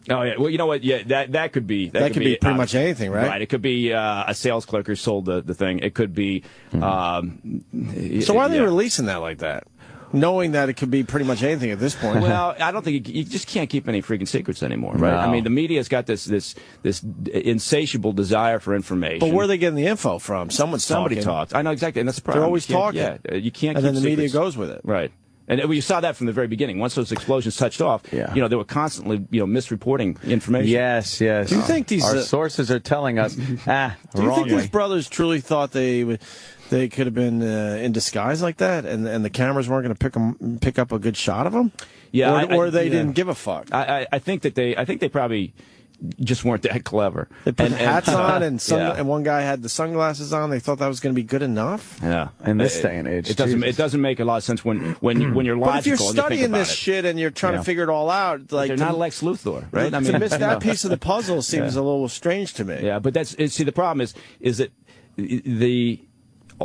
Oh, yeah. Well, you know what? Yeah, that could be... That could be pretty much anything, right? Right. It could be a sales clerk who sold the thing. It could be... So why are they releasing that like that? Knowing that it could be pretty much anything at this point. Well, I don't think you just can't keep any freaking secrets anymore, right? No. I mean, the media's got this insatiable desire for information. But where are they getting the info from? Somebody talked. I know exactly, and that's the problem. They're always talking. Yeah, you can't. And keep then the secrets. media goes with it, right? And you saw that from the very beginning. Once those explosions touched off, you know, they were constantly, misreporting information. Yes. Do you think our sources are telling us? Do you think these brothers truly thought they could have been in disguise like that, and the cameras weren't going to pick up a good shot of them? Yeah, or they didn't give a fuck. I think they probably just weren't that clever. They put hats on, and one guy had the sunglasses on. They thought that was going to be good enough. Yeah, in this day and age, it doesn't make a lot of sense when you're logical. But if you're studying and you think this shit and you're trying to figure it all out, like they're not Lex Luthor, right? To miss that piece of the puzzle seems a little strange to me. Yeah, but the problem is that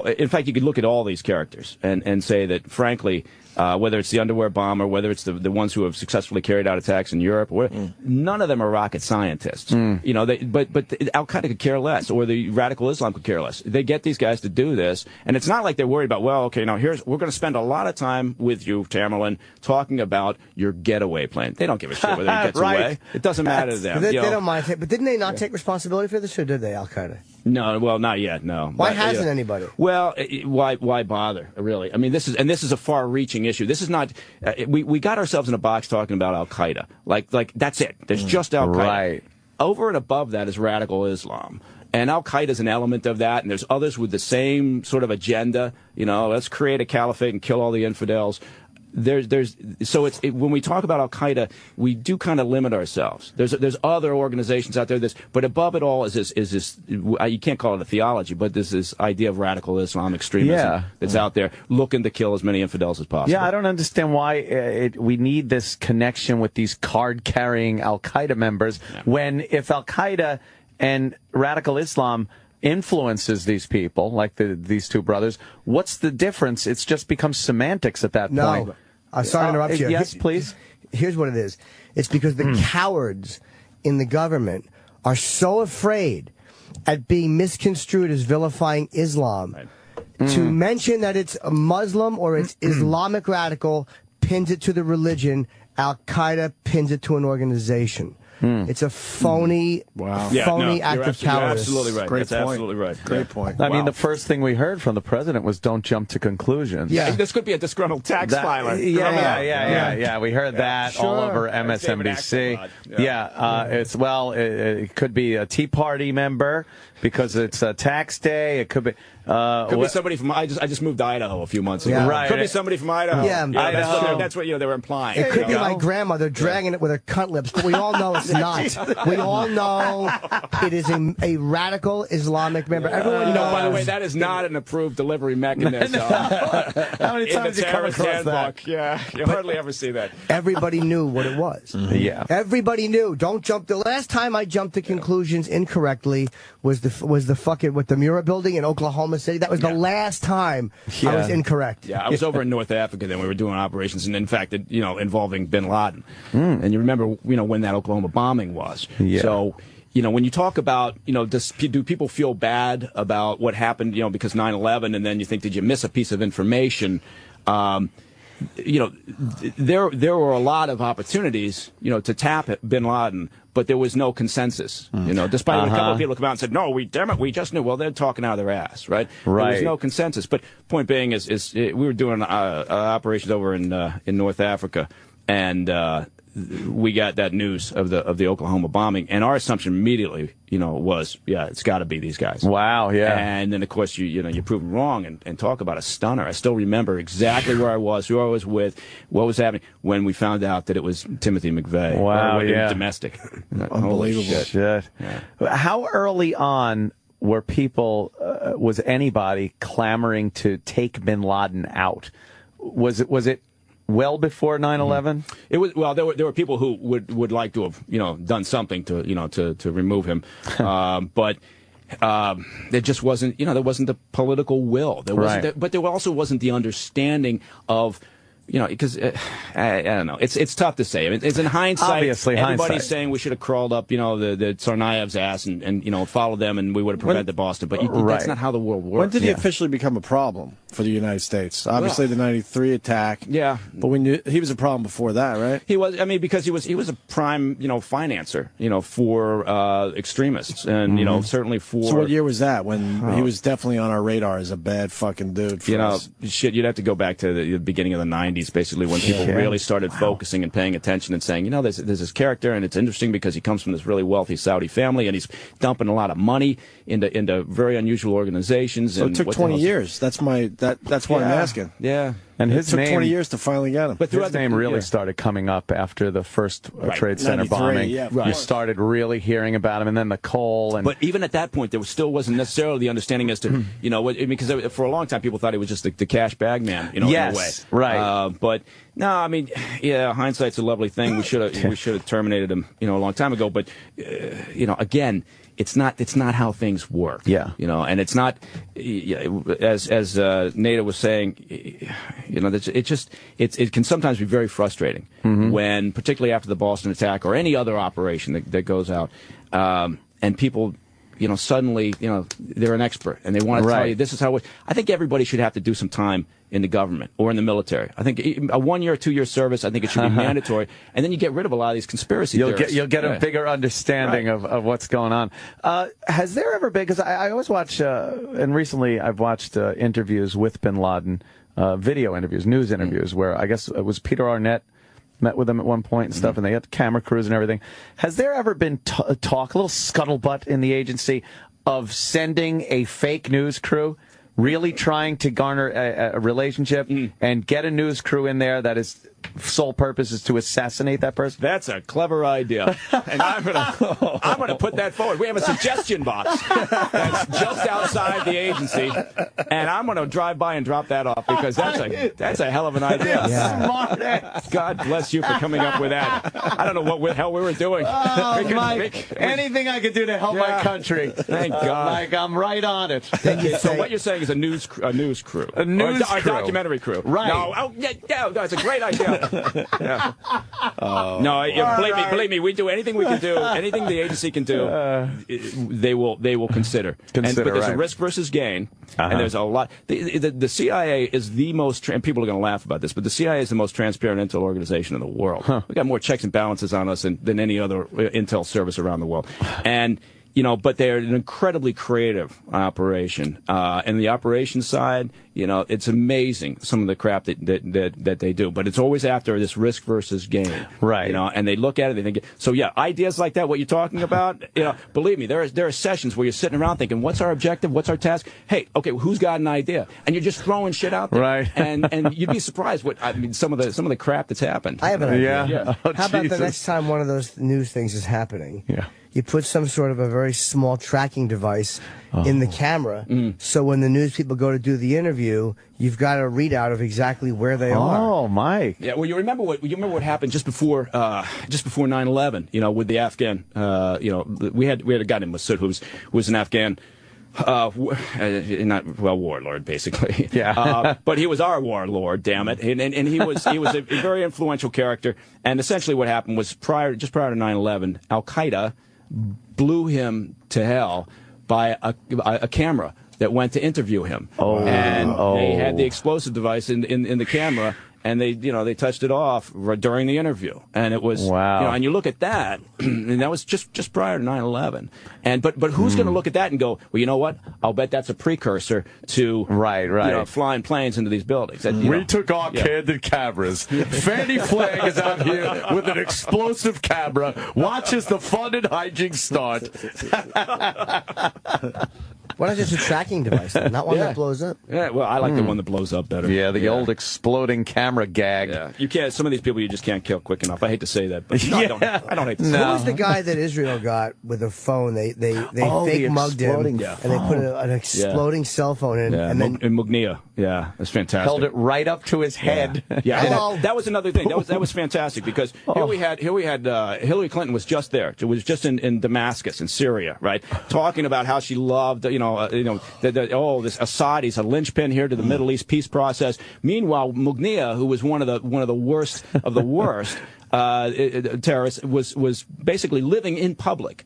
in fact, you could look at all these characters and say that, frankly, whether it's the underwear bomb or whether it's the ones who have successfully carried out attacks in Europe, none of them are rocket scientists. You know, but Al Qaeda could care less, or the radical Islam could care less. They get these guys to do this, and it's not like they're worried about, well, okay, now we're going to spend a lot of time with you, Tamerlan, talking about your getaway plan. They don't give a shit whether he gets away. It doesn't matter to them. They don't mind. But didn't they not take responsibility for this, or did they, Al Qaeda? No, well, not yet. No. Why hasn't anybody? Well, why bother? Really? I mean, this is a far-reaching issue. This is not. We got ourselves in a box talking about Al Qaeda. Like that's it. There's just Al Qaeda. Right. Over and above that is radical Islam. And Al Qaeda is an element of that, and there's others with the same sort of agenda. You know, let's create a caliphate and kill all the infidels. So when we talk about Al Qaeda, we do kind of limit ourselves. There's other organizations out there. But above it all is this. You can't call it a theology, but this idea of radical Islam extremism that's out there looking to kill as many infidels as possible. Yeah, I don't understand why we need this connection with these card-carrying Al Qaeda members when if Al Qaeda and radical Islam influences these people, like these two brothers, what's the difference? It's just becomes semantics at that point. I'm sorry to interrupt you. Yes, please. Here's what it is. It's because the cowards in the government are so afraid at being misconstrued as vilifying Islam to mention that it's a Muslim or it's Islamic radical pins it to the religion. Al Qaeda pins it to an organization. It's a phony, act of cowardice. You're absolutely right. Great That's point. absolutely right. Great point. I mean, the first thing we heard from the president was don't jump to conclusions. Yeah, this could be a disgruntled tax filer. Yeah. We heard that all over MSNBC. It could be a Tea Party member because it's a tax day. It could be. Could be somebody from. I just moved to Idaho a few months ago. Yeah. Right. Could be somebody from Idaho. Idaho. That's what they were implying. It could be my grandmother dragging it with her cunt lips, but we all know it's not. We all know it is a radical Islamic member. Everyone knows. By the way, that is not an approved delivery mechanism. How many times you come across that? Yeah, you hardly ever see that. Everybody knew what it was. Yeah. Everybody knew. Don't jump. The last time I jumped to conclusions incorrectly was the fucking with the Mura building in Oklahoma City. That was the last time I was incorrect. Yeah, I was over in North Africa then. We were doing operations, and in fact, involving Bin Laden. And you remember, when that Oklahoma bombing was. Yeah. So, when you talk about, do people feel bad about what happened, because 9/11, and then you think, did you miss a piece of information? There were a lot of opportunities, to tap Bin Laden, but there was no consensus. Despite when a couple of people come out and said, "No, we just knew." Well, they're talking out of their ass, right? Right. There was no consensus. But point being is we were doing operations over in North Africa, and we got that news of the Oklahoma bombing, and our assumption immediately, was, it's got to be these guys. Wow, yeah. And then, of course, you prove them wrong and talk about a stunner. I still remember exactly where I was, who I was with, what was happening when we found out that it was Timothy McVeigh. Wow, Domestic. Unbelievable. Shit. Yeah. How early on were people, was anybody clamoring to take Bin Laden out? Was it well before 9/11? It was there were people who would like to have done something to remove him, but there just wasn't there wasn't the political will. There wasn't but there also wasn't the understanding of. Because I don't know. It's tough to say. I mean, it's in hindsight. Obviously, everybody's saying we should have crawled up, the Tsarnaev's ass and followed them, and we would have prevented Boston. But that's not how the world works. When did he officially become a problem for the United States? Obviously, the '93 attack. Yeah, but we knew he was a problem before that, right? He was. I mean, because he was a prime, financer, for extremists, and certainly for. So what year was that? When he was definitely on our radar as a bad fucking dude. For us. You'd have to go back to the beginning of the '90s. Basically, when people really started focusing and paying attention and saying, there's this character, and it's interesting because he comes from this really wealthy Saudi family, and he's dumping a lot of money into very unusual organizations. So it took 20 years. That's why I'm asking. Yeah. And it took 20 years to finally get him. But his name really started coming up after the first Trade Center bombing. You started really hearing about him, and then the coal. But even at that point, there still wasn't necessarily the understanding as to, because for a long time people thought he was just the cash bag man, in a way. Right. But No, I mean, yeah, hindsight's a lovely thing. We should have terminated him, a long time ago. But again, it's not how things work. Yeah. And it's not as Nada was saying. It can sometimes be very frustrating when, particularly after the Boston attack or any other operation that goes out, and people. Suddenly, they're an expert, and they want to tell you this is how it works. I think everybody should have to do some time in the government or in the military. I think a 1 year or 2 year service, I think it should be mandatory, and then you get rid of a lot of these conspiracy theories. You'll get a bigger understanding of what's going on. Has there ever been, because I always watch, and recently I've watched interviews with bin Laden, video interviews, news interviews, where I guess it was Peter Arnett met with them at one point and stuff, and they had camera crews and everything. Has there ever been talk, a little scuttlebutt in the agency, of sending a fake news crew, really trying to garner a relationship and get a news crew in there that is sole purpose is to assassinate that person? That's a clever idea, and I'm gonna put that forward. We have a suggestion box that's just outside the agency, and I'm gonna drive by and drop that off because that's a hell of an idea. Yeah. Smart ass. God bless you for coming up with that. I don't know what the hell we were doing. Oh, Mike, anything I could do to help my country. Thank God. Mike, I'm right on it. So what you're saying is a news crew, a documentary crew, right? No, that's a great idea. Yeah. Believe me, we do anything we can do, anything the agency can do, they will consider. But there's a risk versus gain, and there's a lot. The CIA is the most, and people are going to laugh about this, but the CIA is the most transparent intel organization in the world. We got more checks and balances on us than any other intel service around the world, and. But they're an incredibly creative operation. And the operations side, it's amazing some of the crap that they do. But it's always after this risk versus gain. Right. And they look at it, they think, so yeah, ideas like that, what you're talking about, believe me, there are sessions where you're sitting around thinking, what's our objective? What's our task? Hey, okay, who's got an idea? And you're just throwing shit out there. Right. And you'd be surprised some of the crap that's happened. I have an idea. Yeah. Oh, how about the next time one of those news things is happening? Yeah. You put some sort of a very small tracking device in the camera, so when the news people go to do the interview, you've got a readout of exactly where they are. Oh, Mike. Yeah, well, you remember what happened just before 9/11? With the Afghan. We had a guy named Massoud who was an Afghan. Warlord, basically. Yeah. But he was our warlord, damn it. And he was a very influential character. And essentially what happened was just prior to 9/11, Al-Qaeda blew him to hell by a camera that went to interview him. They had the explosive device in the camera. And they touched it off during the interview, and it was wow. And you look at that, and that was just prior to 9/11. And but who's going to look at that and go, well, you know what? I'll bet that's a precursor to flying planes into these buildings. We took our candid cameras. Fannie Flagg is out here with an explosive camera. Watch as the fun and hijinks start. Why not just a tracking device, not one that blows up? Yeah, well, I like the one that blows up better. Yeah, the old exploding camera gag. Yeah, you can't. Some of these people you just can't kill quick enough. I hate to say that, but I don't hate to say that. Who was the guy that Israel got with a phone? They fake mugged him, and they put an exploding cell phone in, and then in Mugnia. Yeah, that's fantastic. Held it right up to his head. Yeah, that was another thing. That was fantastic because here we had Hillary Clinton was just there. It was just in Damascus in Syria, right? Talking about how she loved this Assad, he's a linchpin here to the Middle East peace process. Meanwhile, Mugnia, who was one of the worst of the worst terrorists, was basically living in public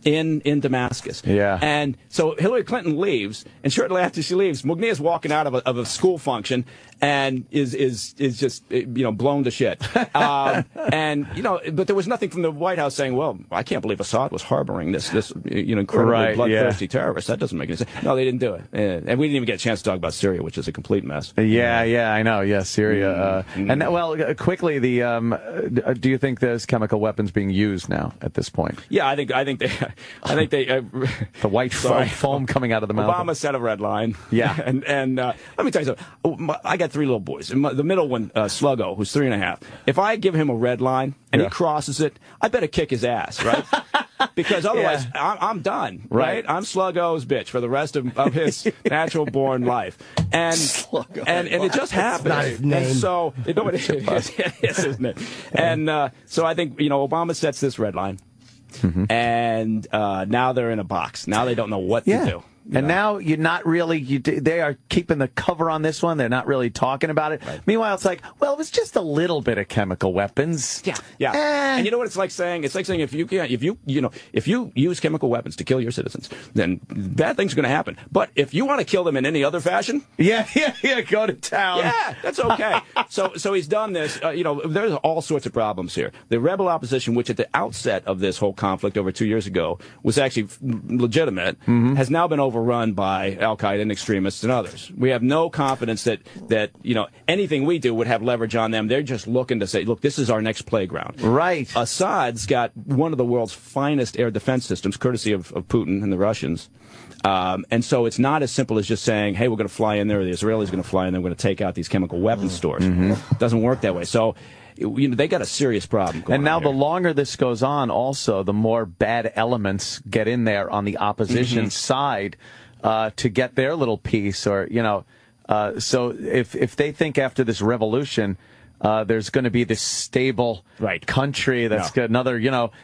in Damascus. Yeah. And so Hillary Clinton leaves, and shortly after she leaves, Mugnia's walking out of a school function and is just blown to shit. But there was nothing from the White House saying, well, I can't believe Assad was harboring this incredibly bloodthirsty terrorist. That doesn't make any sense. No, they didn't do it. And we didn't even get a chance to talk about Syria, which is a complete mess. Yeah, I know. Yeah, Syria. And quickly, do you think there's chemical weapons being used now at this point? Yeah, I think I think they the white foam coming out of the mouth. Obama set a red line. Yeah, and let me tell you something. I got 3 little boys. The middle one, Sluggo, who's 3.5. If I give him a red line and he crosses it, I better kick his ass, right? Because otherwise, I'm done, right? I'm Sluggo's bitch for the rest of his natural-born life, and it just happens. Not his name. And so it is his name. And so I think Obama sets this red line, and now they're in a box. Now they don't know what to do. And now you're not really, they are keeping the cover on this one. They're not really talking about it. Right. Meanwhile, it's like, well, it was just a little bit of chemical weapons. Yeah. And you know what it's like saying? It's like saying if you use chemical weapons to kill your citizens, then bad things are going to happen. But if you want to kill them in any other fashion, go to town. Yeah, that's okay. So he's done this. There's all sorts of problems here. The rebel opposition, which at the outset of this whole conflict over 2 years ago was actually legitimate, has now been overrun by Al-Qaeda and extremists and others. We have no confidence that anything we do would have leverage on them. They're just looking to say, look, this is our next playground. Right. Assad's got one of the world's finest air defense systems, courtesy of Putin and the Russians. And so it's not as simple as just saying, hey, we're going to fly in there, or the Israelis are going to fly in there, we're going to take out these chemical weapons stores. It doesn't work that way. So they got a serious problem going on. And now here. the longer this goes on, also, the more bad elements get in there on the opposition side to get their little piece. Or, so if they think after this revolution there's going to be this stable country that's got another,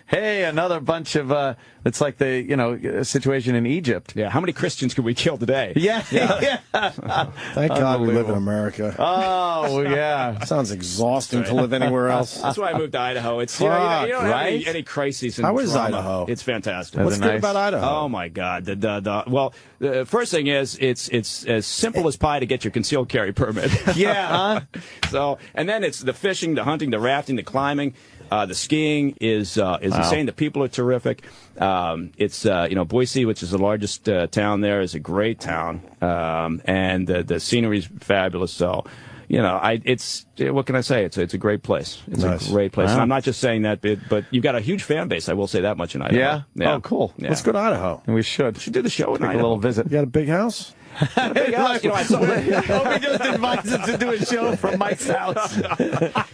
hey, another bunch of, it's like the, situation in Egypt. Yeah, how many Christians could we kill today? Yeah. Thank God we live in America. Oh, yeah. Sounds exhausting to live anywhere else. That's why I moved to Idaho. It's you don't have any crises in How is trauma. Idaho? It's fantastic. What's good about Idaho? Oh my God! The first thing is it's as simple as pie to get your concealed carry permit. So, and then it's the fishing, the hunting, the rafting, the climbing, the skiing is insane. The people are terrific. It's Boise, which is the largest town there, is a great town, and the scenery is fabulous. So, it's what can I say? It's a great place. It's a great place. Wow. And I'm not just saying that, but you've got a huge fan base. I will say that much in Idaho. Yeah. Oh, cool. Yeah. Let's go to Idaho. We should do the show in Take Idaho. a little visit. You got a big house? Big house. Opie just invites us to do a show from Mike's house.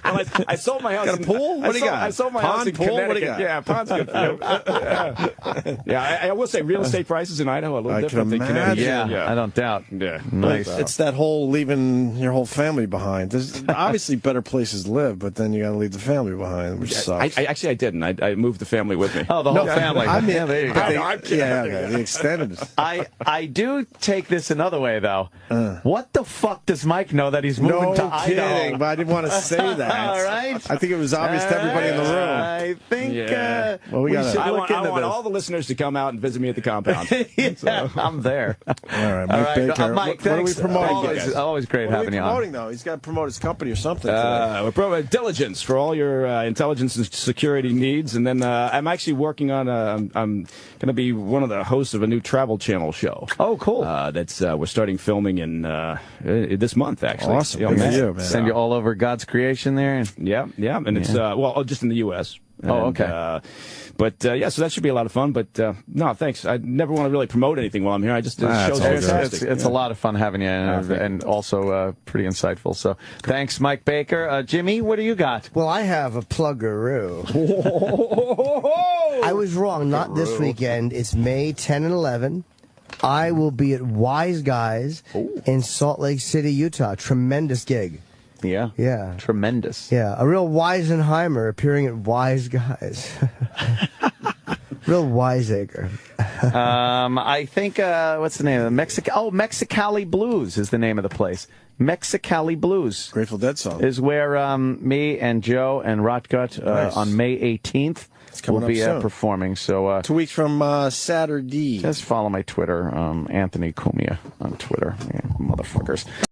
I sold my house. Got a pool? What do you got? I sold my Pond, house in pool? Connecticut. What do you got? Yeah, pond's good for you. I will say real estate prices in Idaho are a little different than Connecticut. Yeah, I don't doubt. Yeah. Nice. It's that whole leaving your whole family behind. There's obviously better places to live, but then you got to leave the family behind, which sucks. I didn't. I moved the family with me. Oh, the whole family. I mean, there you go. I'm kidding. The extended. I do take this another way, though. What the fuck does Mike know that he's moving to Idaho? No kidding, but I didn't want to say that. All right. I think it was obvious to everybody in the room. I think well, we should I look want into this. all the listeners to come out and visit me at the compound. I'm there. All right, Mike Baker. Mike, what are we promoting? Always great what having you on. What are we promoting, though? He's got to promote his company or something. We're promoting diligence for all your intelligence and security needs. And then I'm actually working on I'm going to be one of the hosts of a new Travel Channel show. Oh, cool. We're starting filming in this month, actually. Awesome. Yeah, Good for you, man. Send you all over God's creation there. Yeah. And it's, just in the U.S. Okay. So that should be a lot of fun. But no, thanks. I never want to really promote anything while I'm here. I just the show's fantastic. It's a lot of fun having you, and also pretty insightful. So thanks, Mike Baker. Jimmy, what do you got? Well, I have a pluggeroo. I was wrong. Not this weekend. It's May 10 and 11. I will be at Wise Guys in Salt Lake City, Utah. Tremendous gig. Yeah. Tremendous. Yeah. A real Weisenheimer appearing at Wise Guys. Real wiseacre. I think, what's the name of it? Mexicali Blues is the name of the place. Mexicali Blues. Grateful Dead song. Is where me and Joe and Rotgut on May 18th will be performing. So 2 weeks from Saturday. Just follow my Twitter, Anthony Cumia on Twitter. Yeah, motherfuckers.